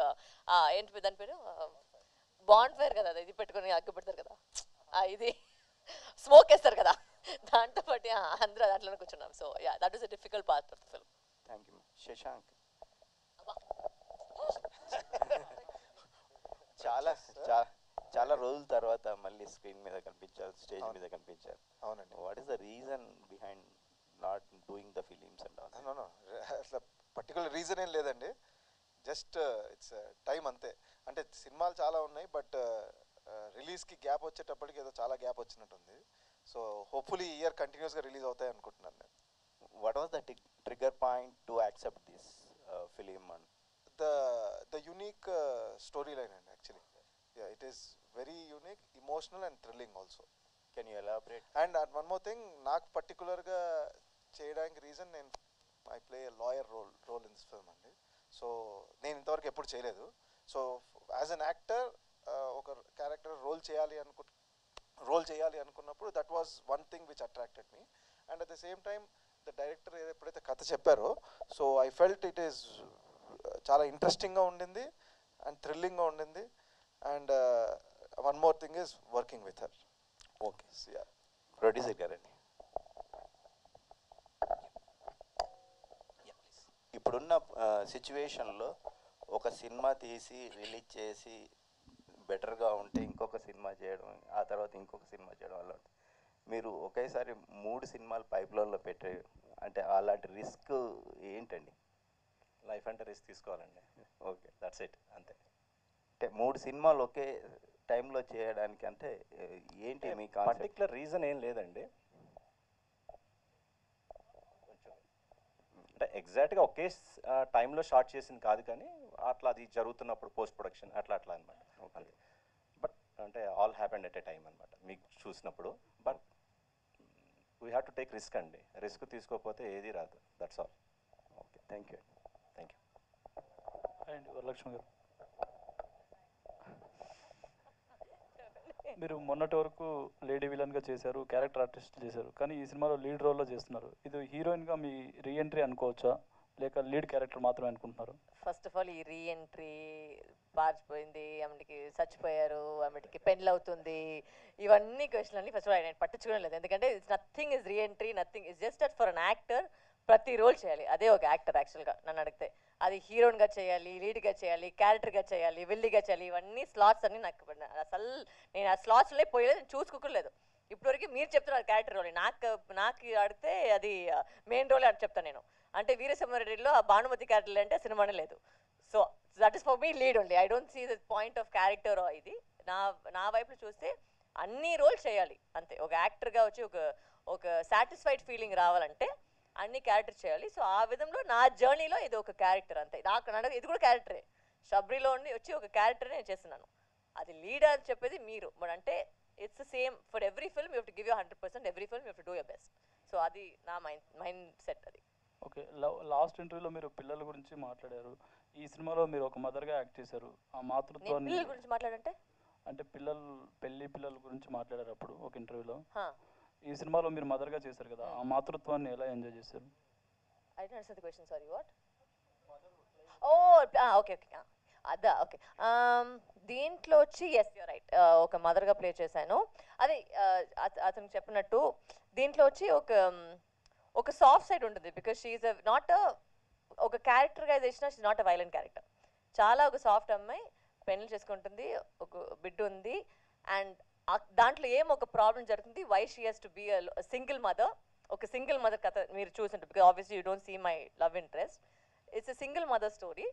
ఏంటి దాని పేరు బాండ్ ఫైర్ కదా, ఇది పెట్టుకొని అగ్గు పెడతారు కదా, ఇది స్మోక్ వేస్తారు కదా, దాంతో పాటు అందరూ దాంట్లోనే కూర్చున్నాం. So yeah, that is a difficult part of the film. Thank you. Shashank చాలా చాలా రోజుల తర్వాత మళ్ళీ స్క్రీన్ మీద కనిపించారు, స్టేజ్ మీద కనిపించారు. అవునండి. What is the reason behind not doing the films and all? No అసలు పర్టికులర్ రీజన్ ఏం లేదండి, జస్ట్ ఇట్స్ టైం అంతే. అంటే సినిమాలు చాలా ఉన్నాయి, బట్ రిలీజ్కి గ్యాప్ వచ్చేటప్పటికి ఏదో చాలా గ్యాప్ వచ్చినట్టుంది. సో హోప్ఫుల్లీ ఈ ఇయర్ కంటిన్యూస్గా రిలీజ్ అవుతాయి అనుకుంటున్నాను నేను. What was the trigger point to accept this film? And the unique story line అండి actually. Yeah, it is very unique, emotional and thrilling also. Can you elaborate? And one more thing, నాకు పర్టికులర్గా చేయడానికి reason నేను I play a lawyer role in this film అండి. So నేను ఇంతవరకు ఎప్పుడు చేయలేదు. సో యాజ్ అన్ యాక్టర్ ఒక క్యారెక్టర్ రోల్ చేయాలి అనుకున్నప్పుడు that was one thing which attracted me. And at the same time the director ఎప్పుడైతే కథ చెప్పారో, so I felt it is చాలా ఇంట్రెస్టింగ్గా ఉండింది అండ్ థ్రిల్లింగ్గా ఉండింది. And one more thing is working with her. Okay. So, yeah. Producer గారండి, ఇప్పుడున్న సిచ్యువేషన్లో ఒక సినిమా తీసి రిలీజ్ చేసి బెటర్గా ఉంటే ఇంకొక సినిమా చేయడం, ఆ తర్వాత ఇంకొక సినిమా చేయడం అలా ఉంటుంది. మీరు ఒకేసారి 3 సినిమాలు పైప్లైన్లో పెట్టే అంటే అలాంటి రిస్క్ ఏంటండి? లైఫ్ అంటే రిస్క్ తీసుకోవాలండి. ఓకే, దట్స్ ఇట్, అంతే. అంటే 3 సినిమాలు ఒకే టైంలో చేయడానికి అంటే ఏంటి మీ పర్టికులర్ రీజన్ ఏం లేదండి. అంటే ఎగ్జాక్ట్గా ఒకే టైంలో షార్ట్ చేసింది కాదు, కానీ అట్లా అది జరుగుతున్నప్పుడు పోస్ట్ ప్రొడక్షన్ అట్లా అనమాట. అంతే. బట్ అంటే all happened at a time అనమాట మీకు చూసినప్పుడు. But we have to take risk అండి. రిస్క్ తీసుకోకపోతే ఏది రాదు. That's all. Okay, thank you. Thank you. And Varalakshmi గారు, మీరు మొన్నటి వరకు లేడీ విలన్గా చేశారు, క్యారెక్టర్ ఆర్టిస్ట్ చేశారు, కానీ ఈ సినిమాలో లీడ్ రోల్లో చేస్తున్నారు. ఇది హీరోయిన్గా మీ రీఎంట్రీ అనుకోవచ్చా, లేక లీడ్ క్యారెక్టర్ మాత్రమే అనుకుంటున్నారు? ఫస్ట్ ఆఫ్ ఆల్ ఈ రీఎంట్రీ పారిపోయింది, ఆమెకి చచ్చిపోయారు, ఆమెకి పెండ్లు అవుతుంది, ఇవన్నీ క్వశ్చన్ అన్ని ఫస్ట్ ఆఫ్ ఆల్ నేను పట్టించుకోవడం లేదు. ఎందుకంటే it's nothing is reentry, nothing is just for an actor. ప్రతి రోల్ చేయాలి, అదే ఒక యాక్టర్ యాక్చువల్గా నన్ను అడిగితే. అది హీరోయిన్గా చేయాలి, లీడ్గా చేయాలి, క్యారెక్టర్గా చేయాలి, విల్లీగా చేయాలి, ఇవన్నీ స్లాట్స్ అన్నీ నాకు అసలు నేను ఆ స్లాట్స్లో పోయలేదు, నేను చూసుకోలేదు. ఇప్పటివరకు మీరు చెప్తున్నారు క్యారెక్టర్ రోల్, నాకు అడిగితే అది మెయిన్ రోల్ అని చెప్తాను నేను. అంటే వీరసింహారెడ్డిలో ఆ భానుమతి క్యారెక్టర్ అంటే సినిమానే లేదు. So that is for me lead only. I don't see the point of character. ఇది నా వైపు చూస్తే అన్ని రోల్ చేయాలి అంతే. ఒక యాక్టర్గా వచ్చి ఒక సాటిస్ఫైడ్ ఫీలింగ్ రావాలంటే అన్ని క్యారెక్టర్ చేయాలి. సో ఆ విధంలో నా జర్నీలో ఇది ఒక క్యారెక్టర్ అంతే. నాకు ఇది కూడా క్యారెక్టరే. శబరిలో వచ్చి ఒక క్యారెక్టర్ నేను చేస్తున్నాను. అది లీడ్ అని చెప్పేది మీరు. బట్ అంటే it's the same for every film. You have to give you 100%. Every film you have to do your best. So అది నా మైండ్ సెట్ అది. ఓకే, లాస్ట్ ఇంటర్వ్యూలో మీరు పిల్లల గురించి మాట్లాడారు. ఈ సినిమాలో మీరు ఒక మదర్గా యాక్ట్ చేశారు. ఆ మాతృత్వాన్ని పిల్లల గురించి మాట్లాడంటే అంటే పెళ్లి పిల్లల గురించి మాట్లాడారు అప్పుడు ఒక ఇంటర్వ్యూలో. Huh. ఈ సినిమాలో మీరు మదర్గా చేశారు కదా, ఆ మాతృత్వాన్ని ఎలా ఎంజాయ్ చేశారు? I didn't answer the question, sorry, what? Oh, okay. అదా ఓకే. దీంట్లో వచ్చి ఎస్ యూర్ రైట్, ఒక మదర్గా ప్లే చేశాను. అదే అతను చెప్పినట్టు దీంట్లో వచ్చి ఒక సాఫ్ట్ సైడ్ ఉంటుంది. బికాస్ షీఈ్ నాట్ ఒక characterization, she's not a violent character. చాలా ఒక సాఫ్ట్ అమ్మాయి పెళ్లి చేసుకుంటుంది, ఒక బిడ్డ ఉంది, అండ్ దాంట్లో ఒక ప్రాబ్లం జరుగుతుంది. Why she has to be single mother. ఒక సింగిల్ మదర్ కథ మీరు చూసింటారు, because obviously you don't see my love interest. It's a single mother story.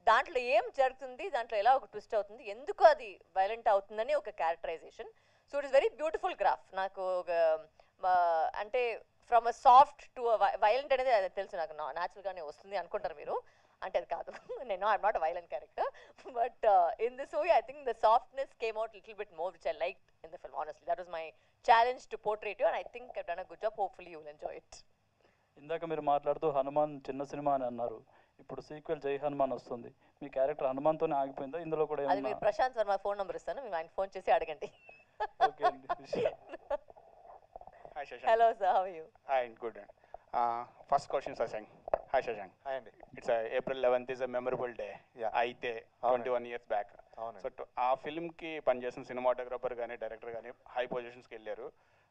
దాంట్లో జరుగుతుంది, దాంట్లో ఎలా ఒక ట్విస్ట్ అవుతుంది, ఎందుకు అది వైలెంట్ అవుతుందని ఒక characterization. So it is very beautiful graph. నాకు ఒక అంటే from a soft to violent అనేది అది తెలుసు, నాకు న్యాచురల్గానే వస్తుంది అనుకుంటారు మీరు, అంటే అది కాదు. నేను I'm not a violent character, but in this movie I think the softness came out little bit more, which I liked in the film. Honestly that was my challenge to portray you, and I think I've done a good job. Hopefully you will enjoy it. ఇందాక మీరు మాట్లాడుతూ హనుమాన్ చిన్న cinema అని అన్నారు. ఇప్పుడు sequel జై హనుమాన్ వస్తుంది. మీ character హనుమాన్తోనే ఆగిపోయిందా? ఇందులో కూడా అది మీరు ప్రశాంత్ వర్మ ఫోన్ నెంబర్ ఇస్తాను, మీరు ఆయన ఫోన్ చేసి అడగండి. ఓకే అండి. Hi Shashank. Hello sir, how are you? Hi, good. First question, Shashank. Hi Shashank. Hi Andy. It's April 11th is a memorable day. Yeah. అయితే 21 years back. అవునండి. సో ఆ ఫిల్మ్కి పనిచేసిన సినిమాటోగ్రఫర్ కానీ డైరెక్టర్ కానీ high పొజిషన్స్కి వెళ్ళారు.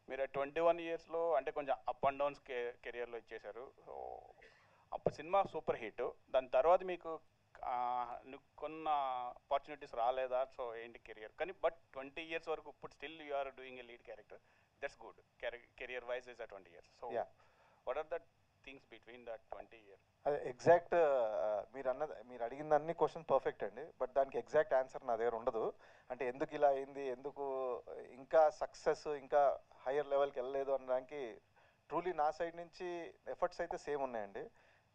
మీరు 21 ఇయర్స్లో అంటే కొంచెం అప్ అండ్ డౌన్స్ కెరియర్లో ఇచ్చేశారు. సో అప్పుడు సినిమా సూపర్ హిట్. దాని తర్వాత మీకు కొన్న ఆపర్చునిటీస్ రాలేదా? సో ఏంటి కెరియర్ కానీ, బట్ 20 years వరకు ఇప్పుడు still you are doing a lead character. That's good. Career wise is 20 years. So what are the things between that 20 years? అదే ఎగ్జాక్ట్ మీరు అడిగిన అన్ని క్వశ్చన్ పర్ఫెక్ట్ అండి, బట్ దానికి ఎగ్జాక్ట్ ఆన్సర్ నా దగ్గర ఉండదు. అంటే ఎందుకు ఇలా అయింది, ఎందుకు ఇంకా సక్సెస్ ఇంకా హయ్యర్ లెవెల్కి వెళ్ళలేదు అనడానికి ట్రూలీ నా సైడ్ నుంచి ఎఫర్ట్స్ అయితే సేమ్ ఉన్నాయండి.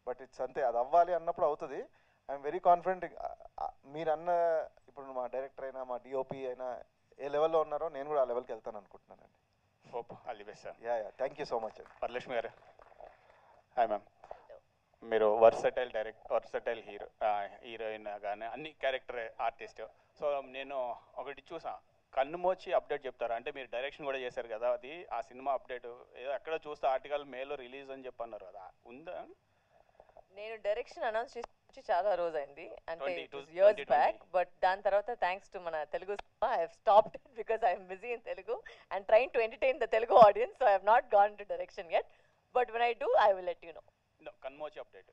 బట్ ఇట్స్ అంతే, అది అవ్వాలి అన్నప్పుడు అవుతుంది. I'm very confident. మీరు ఇప్పుడు మా డైరెక్టర్ అయినా మా డిఓపి అయినా ఏ లెవెల్లో ఉన్నారో నేను కూడా ఆ లెవెల్కి వెళ్తాను అనుకుంటున్నానండి. Hope all the best sir. Yeah thank you so much అండి. వరలక్ష్మి గారు. Hi ma'am. మీరు వర్సటైల్ హీరోయిన్ కానీ అన్ని క్యారెక్టర్ ఆర్టిస్ట్. సో నేను ఒకటి చూసా, కన్నుమోచి అప్డేట్ చెప్తారా అంటే మీరు డైరెక్షన్ కూడా చేశారు కదా, అది ఆ సినిమా అప్డేట్ ఏదో ఎక్కడ చూస్తే ఆర్టికల్ మేలో రిలీజ్ అని చెప్పన్నారు కదా, ఉందా? నేను డైరెక్షన్ అనౌన్స్ చేసి చాలా రోజైంది, అంటే 20 ఇయర్స్ బ్యాక్. బట్ దాని తర్వాత థ్యాంక్స్ టు మన Telugu I have stopped it because I'm busy in Telugu and trying to entertain the Telugu audience. So I have not gone to direction yet, but when I do I will let you know. No, Kanmochi update.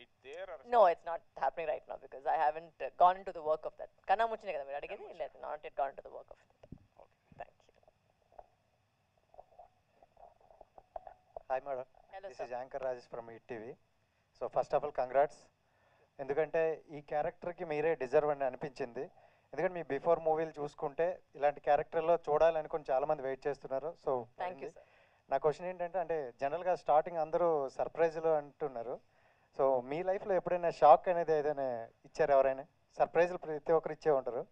It's there or No, it's not happening right now because I haven't gone into the work of that. Kannamuchine kada meer adigindi, illa not yet gone into the work of it. Okay, thank you. Hi madam. Hello, this sir. is Anchor Rajesh from Hit TV. So first of all congrats. ఎందుకంటే ఈ క్యారెక్టర్కి మీరే deserve అని అనిపించింది. ఎందుకంటే me before మూవీలు చూసుకుంటే ఇలాంటి క్యారెక్టర్లో చూడాలనుకుని చాలామంది వెయిట్ చేస్తున్నారు. So Thank you, sir. నా క్వశ్చన్ ఏంటంటే, అంటే జనరల్గా స్టార్టింగ్ అందరూ సర్ప్రైజ్లు అంటున్నారు. సో మీ లైఫ్లో ఎప్పుడైనా షాక్ అనేది ఏదైనా ఇచ్చారు? ఎవరైనా సర్ప్రైజ్లు ప్రతి ఒక్కరు ఇచ్చే ఉంటారు.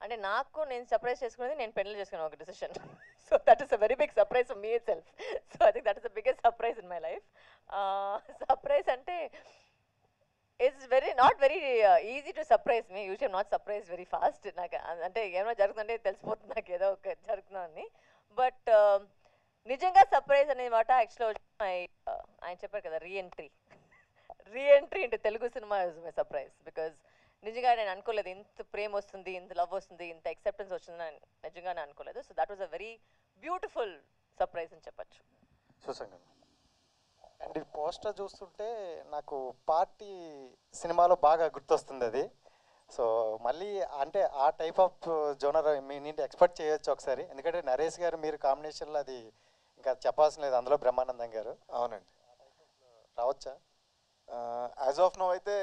అంటే నాకు నేను సర్ప్రైజ్ చేసుకునేది నేను పెళ్లి చేసుకున్న ఒక decision. So that is a very big surprise for me itself. So I think that is the biggest surprise in my life. Surprise అంటే it's not very easy to surprise me. Usual not surprise very fast. నాకు అంటే ఏమైనా జరుగుతుందంటే తెలిసిపోతుంది నాకు ఏదో ఒక జరుగుతుందని. బట్ నిజంగా సర్ప్రైజ్ అనే మాట యాక్చువల్గా ఆయన చెప్పారు కదా, reentry into Telugu cinema is my surprise. Because నిజంగా నేను అనుకోలేదు ఇంత ప్రేమ వస్తుంది, ఇంత లవ్ వస్తుంది, ఇంత యాక్సెప్టెన్స్ వస్తుందని నిజంగానే అనుకోలేదు. So that was a very beautiful surprise అని చెప్పచ్చు. సుసంగం. అండ్ ఈ పోస్టర్ చూస్తుంటే నాకు పార్టీ సినిమాలో బాగా గుర్తొస్తుంది అది. సో మళ్ళీ అంటే ఆ టైప్ ఆఫ్ జోనర్ మీ నుండి ఎక్స్పెక్ట్ చేయొచ్చు ఒకసారి. ఎందుకంటే నరేష్ గారు మీరు కాంబినేషన్లో అది ఇంకా చెప్పాల్సిన లేదు, అందులో బ్రహ్మానందం గారు. అవునండి, రావచ్చా? యాజ్ ఆఫ్ నో అయితే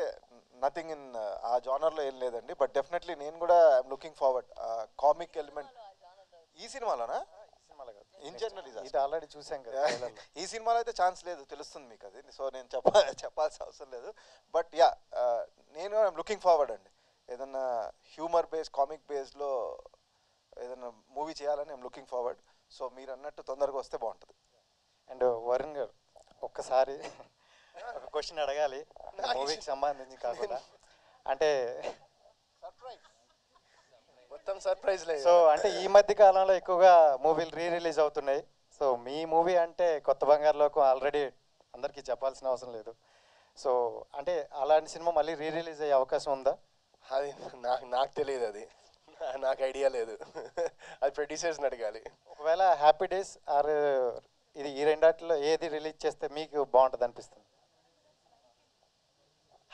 నథింగ్ ఇన్ ఆ జానర్లో ఏం లేదండి. బట్ డెఫినెట్లీ నేను కూడా I'm looking forward comic element ఈ సినిమాలోనా, ఇన్ జనరల్ ఇది ఆల్రెడీ చూసాం కదా. ఈ సినిమాలో అయితే ఛాన్స్ లేదు, తెలుస్తుంది మీకు అది. సో నేను చెప్పాల్సిన అవసరం లేదు. బట్ యా, నేను ఐఎమ్ లుకింగ్ ఫార్వర్డ్ అండి. ఏదన్నా హ్యూమర్ బేస్ కామిక్ బేస్లో ఏదన్నా మూవీ చేయాలని ఐఎమ్ లుకింగ్ ఫార్వర్డ్. సో మీరు అన్నట్టు తొందరగా వస్తే బాగుంటుంది. అండ్ వరుణ్ గారు ఒక్కసారి ఒక క్వశ్చన్ అడగాలి, మూవీకి సంబంధించి కాకుండా. అంటే మొత్తం మొత్తం సర్ప్రైజ్ లేదు. సో అంటే ఈ మధ్య కాలంలో ఎక్కువగా మూవీలు రిలీజ్ అవుతున్నాయి. సో మీ మూవీ అంటే కొత్త బంగారు లోకం ఆల్రెడీ అందరికీ చెప్పాల్సిన అవసరం లేదు. సో అంటే అలాంటి సినిమా మళ్ళీ రిలీజ్ అయ్యే అవకాశం ఉందా? అది నాకు తెలియదు, అది నాకు ఐడియా లేదు. అది ప్రొడ్యూసర్స్ని అడగాలి. ఒకవేళ హ్యాపీ డేస్ ఆర్ ఇది ఈ రెండాటిలో ఏది రిలీజ్ చేస్తే మీకు బాగుంటుంది అనిపిస్తుంది?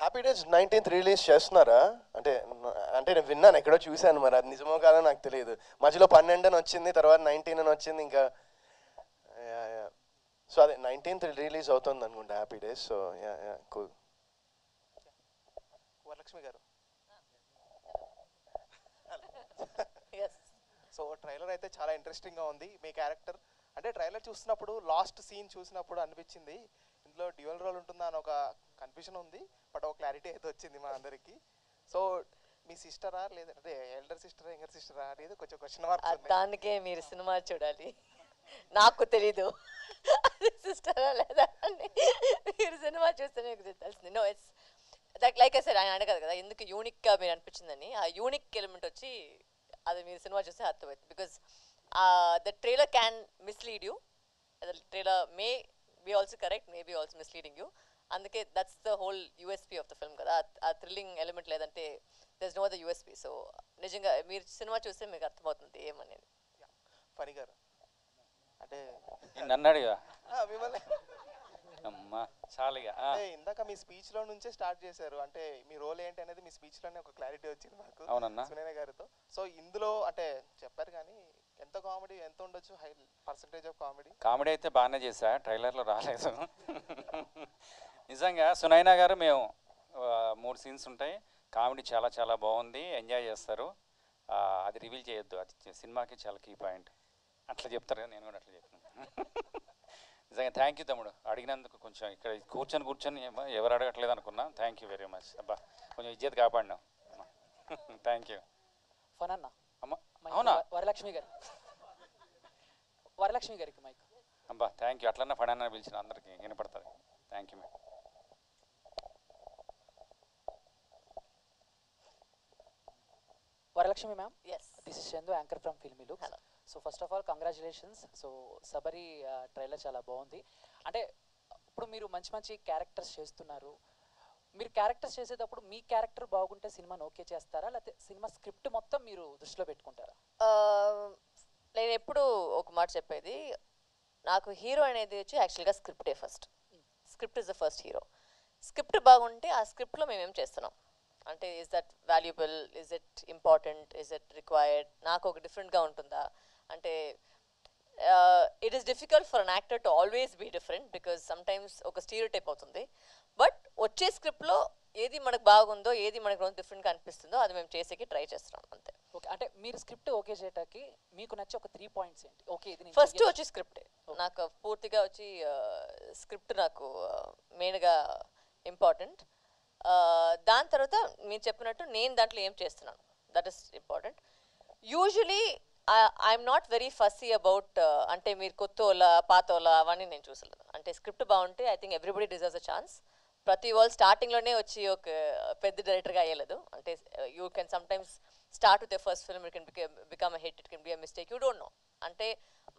హ్యాపీ డేస్ 19th రిలీజ్ చేస్తున్నారా అంటే నేను విన్నాను, ఎక్కడో చూశాను, మరి అది నిజమో కాదో నాకు తెలియదు. మధ్యలో 12 అని వచ్చింది, తర్వాత 19 అని వచ్చింది. ఇంకా సో అదే 19th రిలీజ్ అవుతుంది అనుకుంటా happy days. So cool. Varalakshmi గారు, సో ట్రైలర్ అయితే చాలా ఇంట్రెస్టింగ్గా ఉంది. మీ క్యారెక్టర్ అంటే ట్రైలర్ చూస్తున్నప్పుడు లాస్ట్ సీన్ చూసినప్పుడు అనిపించింది ఇందులో డ్యూయల్ రోల్ ఉంటుందా అని ఒక కన్ఫ్యూజన్ ఉంది, బట్ ఒక క్లారిటీ అయితే వచ్చింది మా అందరికి. సో మీ సిస్టరా లేదంటే ఎల్డర్ సిస్టరా యంగర్ సిస్టరా అనేది కొంచెం క్వశ్చన్ మార్క్. దానికే మీరు సినిమా చూడాలి, నాకు తెలీదు సిస్టరా లేదా అని. మీరు సినిమా చూస్తే మీకు తెలిసింది. No it's like I said, ఆయన అడగదు కదా ఎందుకు యూనిక్గా మీరు అనిపించిందని. ఆ యూనిక్ ఎలిమెంట్ వచ్చి అది మీరు సినిమా చూస్తే అర్థమవుతుంది. Because the trailer can mislead you, the trailer may be also correct, may be also misleading you. అందుకే that's the whole USP of the film కదా. ఆ థ్రిల్లింగ్ ఎలిమెంట్ లేదంటే there is no other USP. So నిజంగా మీరు సినిమా చూస్తే మీకు అర్థమవుతుంది ఏమనేది. ఫణి గారు అంటే నన్ను అడిగా మిమ్మల్ని అమ్మా చాలుగా. ఇందాక మీ స్పీచ్లో నుంచే స్టార్ట్ చేశారు, అంటే మీ రోల్ ఏంటి అనేది మీ స్పీచ్లోనే ఒక క్లారిటీ వచ్చింది మాకు అవునన్నా సునైన గారితో. సో ఇందులో అంటే చెప్పారు కానీ ఎంత కామెడీ ఎంత ఉండొచ్చు, high percentage of comedy? Comedy అయితే బాగానే చేశా, ట్రైలర్లో రాలేదు. నిజంగా సునైనా గారు మేము 3 సీన్స్ ఉంటాయి, కామెడీ చాలా చాలా బాగుంది, ఎంజాయ్ చేస్తారు. అది రివీల్ చేయొద్దు, అది సినిమాకి చాలా కీ పాయింట్. అట్లా చెప్తారు, నేను కూడా అట్లా చెప్తున్నాను. నిజంగా థ్యాంక్ యూ తమ్ముడు, అడిగినందుకు. కొంచెం ఇక్కడ కూర్చొని ఎవరు అడగట్లేదు అనుకున్నా. Thank you very much. అబ్బా కొంచెం ఇజ్జత్ కాపాడినావు. Thank you. ఫనన్న అమ్మ అవునా? వరలక్ష్మి గారు, వరలక్ష్మి గారికి మైక్. అబ్బా థ్యాంక్ యూ, అట్లన్నా ఫడన్నా పిలిచిన అందరికీ వినపడుతుంది. Thank you madam. Varalakshmi ma'am, yes, this is Shendu, anchor from Filmy Looks. Hello. So first of all, congratulations. So Sabari trailer చాలా బాగుంది. అంటే ఇప్పుడు మీరు మంచి మంచి క్యారెక్టర్స్ చేస్తున్నారు. మీరు క్యారెక్టర్స్ చేసేటప్పుడు మీ క్యారెక్టర్ బాగుంటే సినిమాని ఓకే చేస్తారా, లేకపోతే సినిమా స్క్రిప్ట్ మొత్తం మీరు దృష్టిలో పెట్టుకుంటారా? నేను ఎప్పుడు ఒక మాట చెప్పేది, నాకు హీరో అనేది వచ్చి యాక్చువల్గా స్క్రిప్టే first. Script is the first hero. Script బాగుంటే ఆ స్క్రిప్ట్లో మేమేం చేస్తున్నాం అంటే, is that valuable, is it important, is it required, నాకు ఒక డిఫరెంట్గా ఉంటుందా అంటే. It is difficult for an actor to always be different, because sometimes ఒక స్టీరియోటైప్ అవుతుంది. బట్ వచ్చే స్క్రిప్ట్లో ఏది మనకు బాగుందో, ఏది మనకు డిఫరెంట్గా అనిపిస్తుందో అది మేము చేసేకి ట్రై చేస్తున్నాం అంతే. ఓకే, అంటే మీరు స్క్రిప్ట్ ఓకే చేయటానికి మీకు నచ్చే ఒక 3 పాయింట్స్ ఏంటి? ఓకే, ఇది ఫస్ట్ వచ్చి స్క్రిప్టే నాకు పూర్తిగా వచ్చి స్క్రిప్ట్ నాకు మెయిన్గా ఇంపార్టెంట్. దాని తర్వాత మీరు చెప్పినట్టు నేను దాంట్లో ఏం చేస్తున్నాను, that is important. Usually I'm not very fussy about అంటే మీరు కొత్త వాళ్ళ పాత వాళ్ళ అవన్నీ నేను చూసలేదు. అంటే స్క్రిప్ట్ బాగుంటే I think everybody deserves a chance. ప్రతి వాళ్ళు స్టార్టింగ్లోనే వచ్చి ఒక పెద్ద డైరెక్టర్గా అయ్యలేదు. అంటే you can sometimes start with the first film, it can become a hit, it can be a mistake, you don't know. అంటే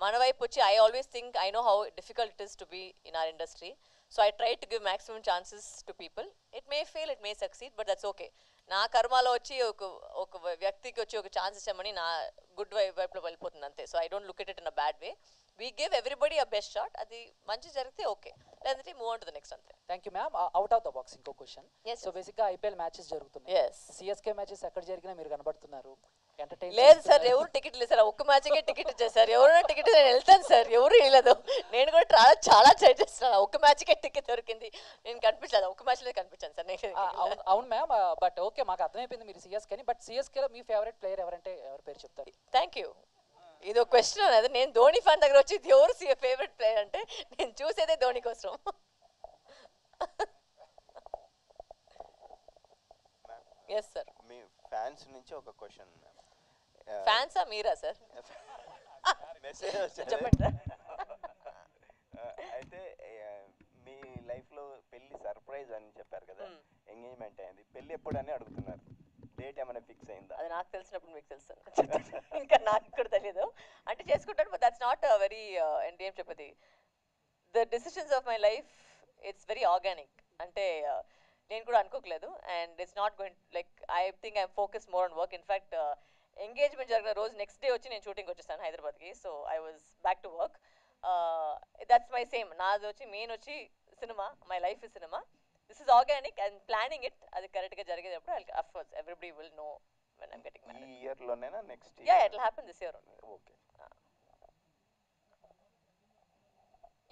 మన వైపు వచ్చి I always think I know how difficult it is to be in our industry. So I try to give maximum chances to people. It may fail, it may succeed, but that's okay. నా కర్మలో వచ్చి ఒక వ్యక్తికి వచ్చి ఒక chance ఇచ్చామని నా good వైపులో వెళ్ళిపోతుంది అంతే. So I don't look it in a bad way. We give everybody a best shot. అది మంచి జరిగితే ఓకే, లేదంటే move on to the next అంతే. Thank you ma'am. Out of the box ఇంకో క్వశ్చన్. సో బేసిక్గా ఐపీఎల్ మ్యాచెస్ జరుగుతున్నాయి. CSK matches ఎక్కడ జరిగినా మీరు కనబడుతున్నారు. లేదు సార్, ఎవరు టికెట్ లేదు సార్. ఒక్క మ్యాచ్కే టికెట్ ఇచ్చారు సార్. ఎవరైనా టికెట్ నేను వెళ్తాను సార్, ఎవరు ఇవ్వలేదు. నేను కూడా చాలా ట్రై చేస్తున్నాను. ఒక్క మ్యాచ్కే టికెట్ దొరికింది, నేను కనిపించలేదు. ఒక్క మ్యాచ్లో కనిపించాను సార్ నేను. అవును మ్యామ్, బట్ ఓకే మాకు అర్థమైపోయింది మీరు సిఎస్కేని. బట్ సిఎస్కేలో మీ ఫేవరెట్ ప్లేయర్ ఎవరంటే ఎవరి పేరు చెప్తారు? Thank you. ఇది ఒక క్వశ్చన్ అనేది. నేను ధోని ఫ్యాన్ దగ్గర వచ్చి ఎవరు ఫేవరెట్ ప్లేయర్ అంటే నేను చూసేదే ధోని కోసం. Yes sir. మీ ఫ్యాన్స్ నుంచి ఒక క్వశ్చన్. ఫ్యాన్సా మీరా సార్? మెసేజ్ చెప్పండి. అయితే మీ లైఫ్లో పెళ్లి సర్ప్రైజ్ అని చెప్పారు కదా, ఎంగేజ్మెంట్ అయింది, పెళ్లి ఎప్పుడు అని అడుగుతున్నారు. డేట్ ఏమైనా ఫిక్స్ అయిందా? అది నాకు తెలిసినప్పుడు మీకు తెలుసు. ఇంకా నాకు కూడా తెలియదు. అంటే చేసుకుంటాను, బట్ దట్స్ నాట్ వెరీ అంటే ఏం చెప్పది, the decisions of my life it's very organic. అంటే నేను కూడా అనుకోకలేదు, and it's not going like I think I'm focus more on work. In fact engagement జరిగిన రోజు నెక్స్ట్ డే వచ్చి నేను షూటింగ్ వచ్చేసాను హైదరాబాద్కి. So I was back to work. That's my same. నాది వచ్చి మెయిన్ వచ్చి cinema, my life is cinema. This is organic and planning it. అది కరెక్ట్గా జరిగేటప్పుడు of course everybody will know when I'm getting married. ఈ ఇయర్లోనేనా next yeah, it will happen this year. Okay.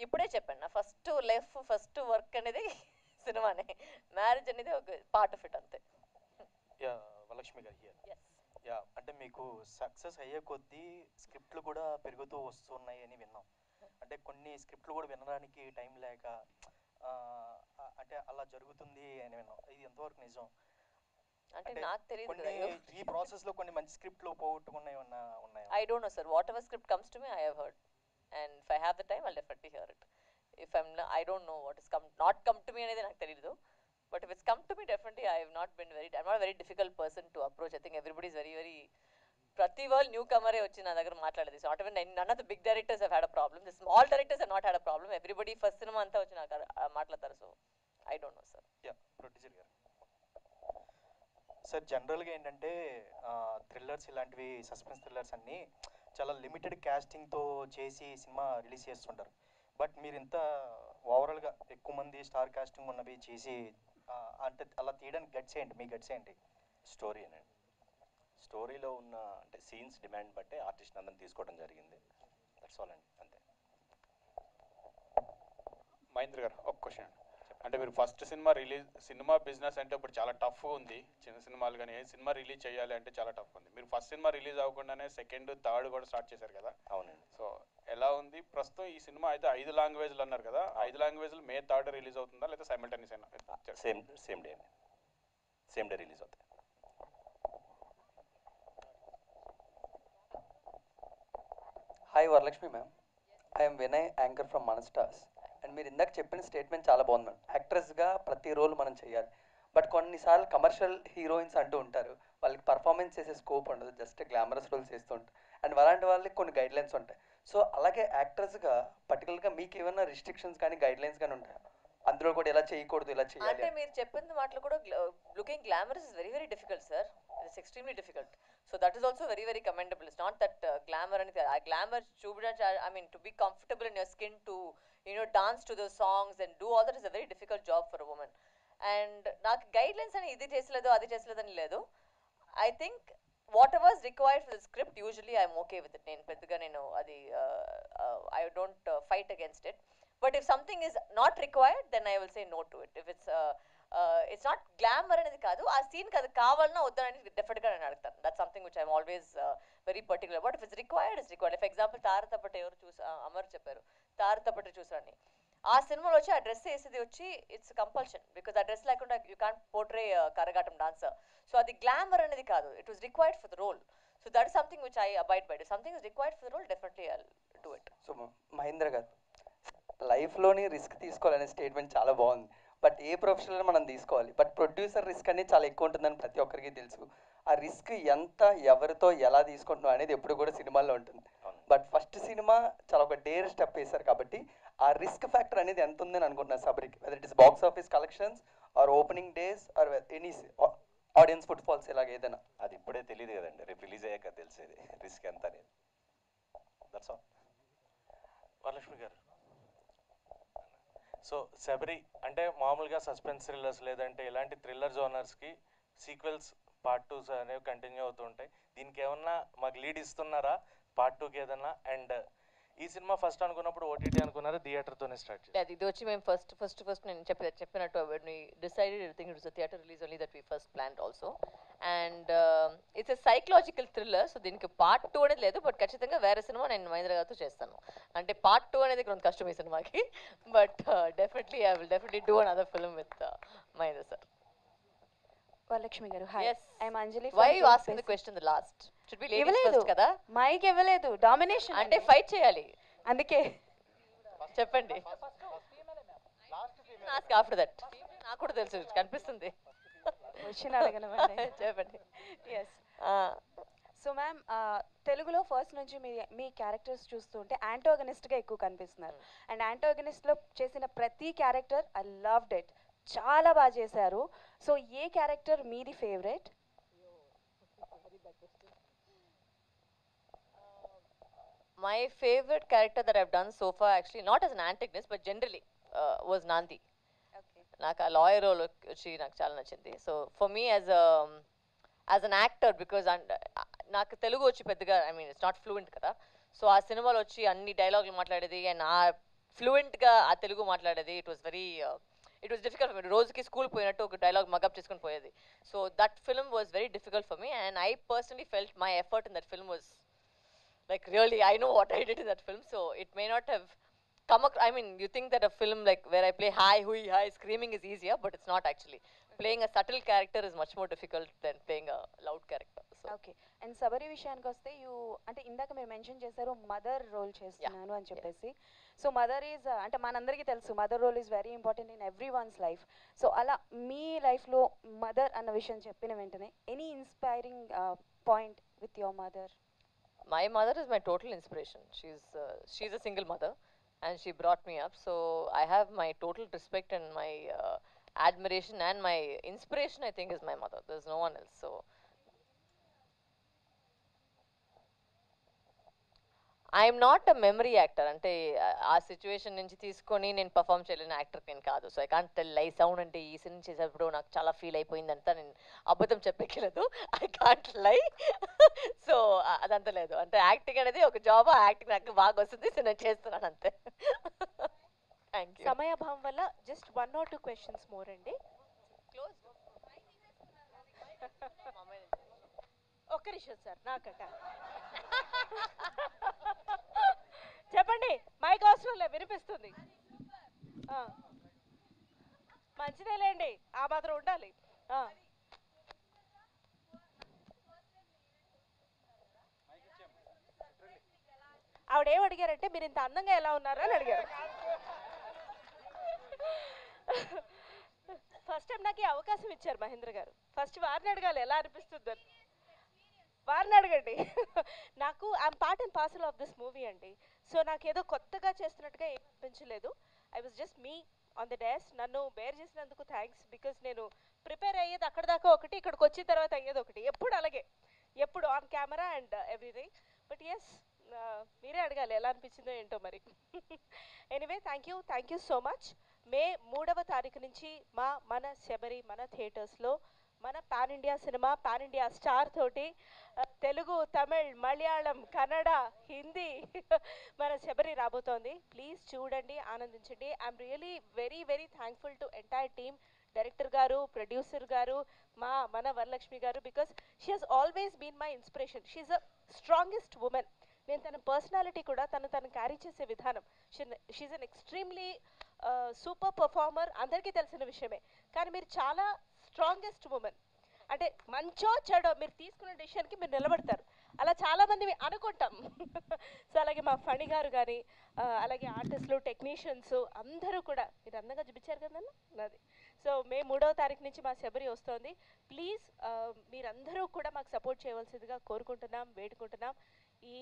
ఇప్పుడే చెప్పాను, నా ఫస్ట్ లైఫ్ ఫస్ట్ వర్క్ అనేది సినిమానే. మ్యారేజ్ అనేది ఒక పార్ట్ ఆఫ్ ఇట్ అంతే. యా, వరలక్ష్మి గారు హియర్. యా, అంటే మీకు సక్సెస్ అయ్యే కొద్దీ స్క్రిప్ట్లు కూడా పెరుగుతూ వస్తున్నాయి అని విన్నాం. అంటే కొన్ని స్క్రిప్ట్లు కూడా వినడానికి టైం లేక అంటే అలా జరుగుతుంది అని విన్నాం. ఇది ఎంతవరకు నిజం? అంటే నాకు తెలియదు కొన్ని ఈ ప్రాసెస్లో కొన్ని మంచి స్క్రిప్ట్లు పోగొట్టుకున్నాయి ఉన్నాయి. I don't know, sir. Whatever script comes to me, I have heard. And if I have the time, I'll definitely hear it. If I don't know what is not come to me అనేది నాకు తెలియదు. But if it's come to me, definitely I have not been I'm not a very difficult person to approach. I think everybody is very, very, ప్రతి వాళ్ళు new Kamare వచ్చి నా దగ్గర మాట్లాడేది. So not even none of the big directors have had a problem. The small directors have not had a problem. Everybody first cinema అంతా వచ్చి నాకు మాట్లాడతారు. So I don't know, sir. Yeah, producer garu. Sir, జనరల్గా ఏంటంటే thrillers ఇలాంటివి, suspense thrillers అన్నీ చాలా limited క్యాస్టింగ్తో చేసి సినిమా రిలీజ్ చేస్తుంటారు. బట్ మీరు ఇంత ఓవరాల్గా ఎక్కువ మంది స్టార్ కాస్టింగ్ ఉన్నవి చేసి అంటే అలా తీయడానికి గట్స్ ఏంటి? మీ గట్స్ ఏంటి? స్టోరీ అనండి. స్టోరీలో ఉన్న అంటే సీన్స్ డిమాండ్ బట్టే ఆర్టిస్ట్ అందరిని తీసుకోవడం జరిగింది. దట్స్ ఆల్ అండి, అంతే. మహేంద్ర గారు ఒక క్వశ్చన్. అంటే మీరు ఫస్ట్ సినిమా బిజినెస్ అంటే ఇప్పుడు చాలా టఫ్ ఉంది. చిన్న సినిమాలు కానీ ఏ సినిమా రిలీజ్ చేయాలి అంటే చాలా టఫ్ ఉంది. మీరు ఫస్ట్ సినిమా రిలీజ్ అవ్వకుండానే సెకండ్, థర్డ్ కూడా స్టార్ట్ చేశారు కదా? అవునండి. సో ఎలా ఉంది ప్రస్తుతం ఈ సినిమా? అయితే 5 లాంగ్వేజ్లు అన్నారు కదా, 5 లాంగ్వేజ్లు May 3rd రిలీజ్ అవుతుందా లేదా సైమల్టేనియస్ అయినా? సేమ్ డే అండి, సేమ్ డే రిలీజ్ అవుతాయి. Hi Varalakshmi ma'am, I'm Vinay, anchor from మన స్టార్స్. అండ్ మీరు ఇందాక చెప్పిన స్టేట్మెంట్ చాలా బాగుంది మ్యామ్. యాక్ట్రెస్గా ప్రతి రోల్ మనం చేయాలి. బట్ కొన్నిసార్లు కమర్షియల్ హీరోయిన్స్ అంటూ ఉంటారు, వాళ్ళకి పర్ఫార్మెన్స్ చేసే స్కోప్ ఉండదు, జస్ట్ గ్లామరస్ రోల్స్ చేస్తూ ఉంటారు. అండ్ అలాంటి వాళ్ళకి కొన్ని గైడ్ లైన్స్ ఉంటాయి. సో అలాగే యాక్టర్స్గా పర్టికులర్గా మీకు ఏమైనా రిస్ట్రిక్షన్స్ కానీ గైడ్ లైన్స్ కానీ ఉంటాయి? అందులో కూడా ఎలా చేయకూడదు, ఇలా చేయాలి అంటే మీరు చెప్పిన మాటలు కూడా looking glamorous is very, very difficult, sir. It's extremely difficult. So that is also very, very commendable. It's not that glamour అనేది. ఆ గ్లామర్ చూపించడానికి, I mean to be comfortable in your skin, to dance to those songs and do all that is a very difficult job for a woman. And నాకు guidelines అని ఇది చేసలేదు అది చేసలేదు అని లేదు. I think whatever is required for the script usually I'm okay with it. నేను పెద్దగా అది I don't fight against it. But if something is not required then I will say no to it. If it's not glamour అనేది కాదు, ఆ సీన్కి అది కావాలన్నా వద్దనేది డెఫినెట్గా నేను అడుగుతాను. That's something which I'm always very particular. But if it's required it's required. For example తారతపట్టు ఎవరు అమర్ చెప్పారు, తారతపట్టు చూసారని. ఆ సినిమాలో వచ్చి ఆ డ్రెస్ వేసేది వచ్చి ఇట్స్ కంపల్షన్. బికాస్ ఆ డ్రెస్ లేకుండా you can't portray Karagattam dancer. So అది గ్లామర్ అనేది కాదు, it was required for the role. So that is something which I abide by. Something is required for the role, definitely I will do it. So Mahendra garu, లైఫ్లోని risk తీసుకోవాలనే statement చాలా బాగుంది. But ఏ ప్రొఫెషన్లో మనం తీసుకోవాలి, బట్ ప్రొడ్యూసర్ రిస్క్ అనేది చాలా ఎక్కువ ఉంటుందని ప్రతి ఒక్కరికి తెలుసు. ఆ రిస్క్ ఎంత, ఎవరితో ఎలా తీసుకుంటున్నాం అనేది ఎప్పుడు కూడా సినిమాల్లో ఉంటుంది. బట్ ఫస్ట్ సినిమా చాలా ఒక డేర్ స్టెప్ వేశారు కాబట్టి ఆ రిస్క్ ఫ్యాక్టర్ అనేది ఎంత ఉందని అనుకుంటున్నారు సబరికి? Whether it is box office collections or opening days or any audience footfalls ఇలాగ ఏదైనా? అది ఇప్పుడే తెలియదు కదండి, రేపు రిలీజ్ అయ్యాక తెలిసేది రిస్క్ ఎంత అనేది. That's all. వరలక్ష్మి గారు, సో శబరి అంటే మామూలుగా సస్పెన్స్ థ్రిల్లర్స్ లేదంటే ఇలాంటి థ్రిల్లర్ జోనర్స్కి సీక్వెల్స్ పార్ట్ 2 అనేవి కంటిన్యూ అవుతూ ఉంటాయి. దీనికి ఏమన్నా మాకు లీడ్ ఇస్తున్నారా పార్ట్ 2కి ఏదన్నా? అండ్ ఈ సినిమా ఫస్ట్ అనుకున్నప్పుడు ఓటీటీ అనుకున్నారా, థియేటర్తోనే స్టార్ట్ చేయాలి? ఇది వచ్చి మేము ఫస్ట్ నేను చెప్పినట్టు decided everything it's theatre release only that we first planned also. And it's a psychological thriller. So దీనికి పార్ట్ 2 అనేది లేదు. బట్ ఖచ్చితంగా వేరే సినిమా నేను మహేంద్ర గారితో చేస్తాను. అంటే పార్ట్ 2 అనేది కొంచెం కష్టం ఈ సినిమాకి. But definitely I will definitely do another film with Mahendra sir. Varalakshmi garu, hi. I'm Anjali. Why you asking the question the last? Should be ladies first కదా? మైక్ ఇవ్వలేదు, డామినేషన్ అంటే ఫైట్ చేయాలి అందుకే. చెప్పండి. Ask after that. నాకు కూడా తెలుసు, కనిపిస్తుంది. క్వశ్చన్ అడగనమండి. చెప్పండి. ఎస్. సో మ్యామ్, తెలుగులో ఫస్ట్ నుంచి మీ క్యారెక్టర్స్ చూస్తుంటే యాంటోగనిస్ట్గా ఎక్కువ కనిపిస్తున్నారు. అండ్ యాంటోగనిస్ట్లో చేసిన ప్రతి క్యారెక్టర్ ఐ లవ్డ్ ఇట్, చాలా బాగా చేశారు. సో ఏ క్యారెక్టర్ మీది favourite? My favorite character that I've done so far, actually, not as an antagonist, but generally, was Nandi. నాకు ఆ లాయర్ రోల్ వచ్చి నాకు చాలా నచ్చింది. So for me as an actor, because నాకు తెలుగు వచ్చి పెద్దగా, I mean it's not fluent కదా. సో ఆ సినిమాలో వచ్చి అన్ని డైలాగులు మాట్లాడేది అండ్ ఆ ఫ్లూయెంట్గా ఆ తెలుగు మాట్లాడేది, it was difficult for me. రోజుకి స్కూల్ పోయినట్టు ఒక డైలాగ్ మగప్ చేసుకుని పోయేది. So that film was very difficult for me, and I personally felt my effort in that film was like really, I know what I did in that film, so it may not have come across. I mean, you think that a film like where I play hi hui hi screaming is easier, but it's not actually. Playing a subtle character is much more difficult than playing a loud character. So okay. And Sabari విషయానికి వస్తే అంటే ఇందాక మీరు mention చేశారు mother role చేస్తున్నాను అని చెప్పేసి. So mother is అంటే మనందరికీ తెలుసు mother role is very important in everyone's life. So అలా మీ లైఫ్లో మదర్ అన్న విషయం చెప్పిన వెంటనే any inspiring point with your mother? my mother is my total inspiration. She's a single mother and she brought me up, so I have my total respect and my admiration, and my inspiration, I think, is my mother. There's no one else. So I'm not a memory actor. అంటే ఆ situation నుంచి తీసుకొని నేను perform చేయలేని actor నేను కాదు. So I can't tell లై sound అంటే ఈ సినిమా చేసేటప్పుడు నాకు చాలా ఫీల్ అయిపోయిందంతా నేను అబద్ధం చెప్పలేదు. ఐ కాంట్ లై. సో అదంతా లేదు. అంటే యాక్టింగ్ అనేది ఒక జాబ్, ఆ యాక్టింగ్ నాకు బాగా వస్తుంది, సో నేను చేస్తున్నాను అంతే. Thank you. సమయాభావం వల్ల జస్ట్ 1 or 2 questions మోర్ అండి. ఒక్క నిమిషం సార్, నాకట చెప్పండి. మైక్ అవసరం వినిపిస్తుంది. మంచిదేలేండి, ఆ మాత్రం ఉండాలి. ఆవిడ ఏం అడిగారంటే మీరు ఇంత అందంగా ఎలా ఉన్నారా అని అడిగారు. ఫస్ట్ టైం నాకు ఈ అవకాశం ఇచ్చారు మహేంద్ర గారు. ఫస్ట్ వారిని అడగాలి ఎలా అనిపిస్తుందని. వారిని అడగండి. నాకు I'm part and parcel of this movie అండి. సో నాకేదో కొత్తగా చేస్తున్నట్టుగా ఏం అనిపించలేదు. I was just me on the dash. నన్ను బేర్ చేసినందుకు థ్యాంక్స్. బికాస్ నేను ప్రిపేర్ అయ్యేది అక్కడ దాకా ఒకటి, ఇక్కడికి వచ్చిన తర్వాత అయ్యేది ఒకటి. ఎప్పుడు అలాగే, ఎప్పుడు on camera and everything. But yes, మీరే అడగాలి ఎలా అనిపించిందో ఏంటో మరి. Anyway, thank you so much. May 3వ తారీఖు నుంచి మన శబరి మన థియేటర్స్లో మన pan India cinema, pan India star తోటి తెలుగు, తమిళ్, మలయాళం, కన్నడ, హిందీ మన శబరి రాబోతోంది. ప్లీజ్ చూడండి, ఆనందించండి. I'm really very very thankful to entire team, director garu, producer garu, మన Varalakshmi garu. Because she has always been my inspiration. She's a strongest women. నేను తన పర్సనాలిటీ కూడా తను క్యారీ చేసే విధానం, she's an extremely super performer, అందరికీ తెలిసిన విషయమే. కానీ మీరు చాలా స్ట్రాంగెస్ట్ ఉమెన్. అంటే మంచో చెడో మీరు తీసుకున్న డెసిషన్కి మీరు నిలబడతారు. అలా చాలామంది అనుకుంటాం. సో అలాగే మా ఫణి గారు కానీ, అలాగే ఆర్టిస్టులు, టెక్నీషియన్స్ అందరూ కూడా మీరు అందంగా చూపించారు కదన్నా నాది. సో మే 3వ తారీఖు నుంచి మా శబరి వస్తోంది. ప్లీజ్ మీరందరూ కూడా మాకు సపోర్ట్ చేయవలసిందిగా కోరుకుంటున్నాం, వేడుకుంటున్నాం. ఈ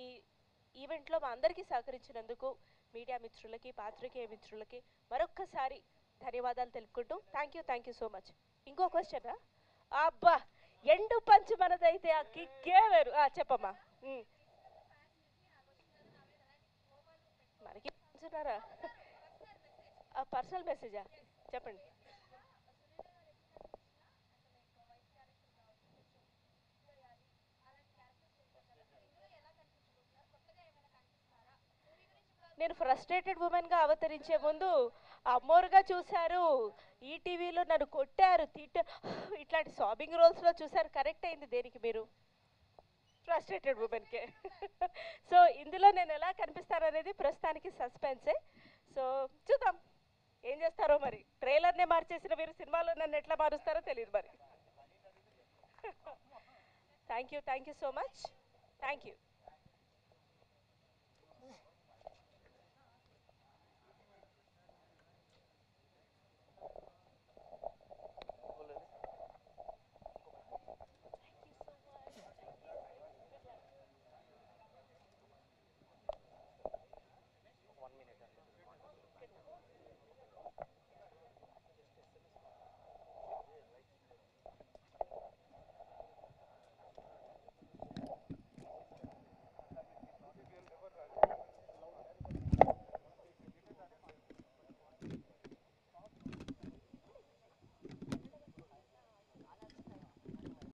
ఈవెంట్లో మా అందరికీ సహకరించినందుకు మీడియా మిత్రులకి, పాత్రికేయ మిత్రులకి మరొక్కసారి ధన్యవాదాలు తెలుపుకుంటూ థ్యాంక్ యూ సో మచ్. ఇంకో క్వశ్చన్. అబ్బా, ఎండు పంచు మనదైతే ఆ కిక్కే వేరు. చెప్పమ్మా. మనకి పంచున్నారా? పర్సనల్ మెసేజా? చెప్పండి. నేను ఫ్రస్ట్రేటెడ్ ఉమెన్గా అవతరించే ముందు అమ్మోరుగా చూశారు, ఈటీవీలో నన్ను కొట్టారు, ఇట్లాంటి సాబింగ్ రోల్స్లో చూశారు. కరెక్ట్ అయింది దేనికి? మీరు ఫ్రస్ట్రేటెడ్ ఉమెన్కే. సో ఇందులో నేను ఎలా కనిపిస్తాననేది ప్రస్తుతానికి సస్పెన్సే. సో చూద్దాం ఏం చేస్తారో మరి. ట్రైలర్నే మార్చేసిన మీరు సినిమాలో నన్ను ఎట్లా మారుస్తారో తెలియదు మరి. Thank you so much. Thank you.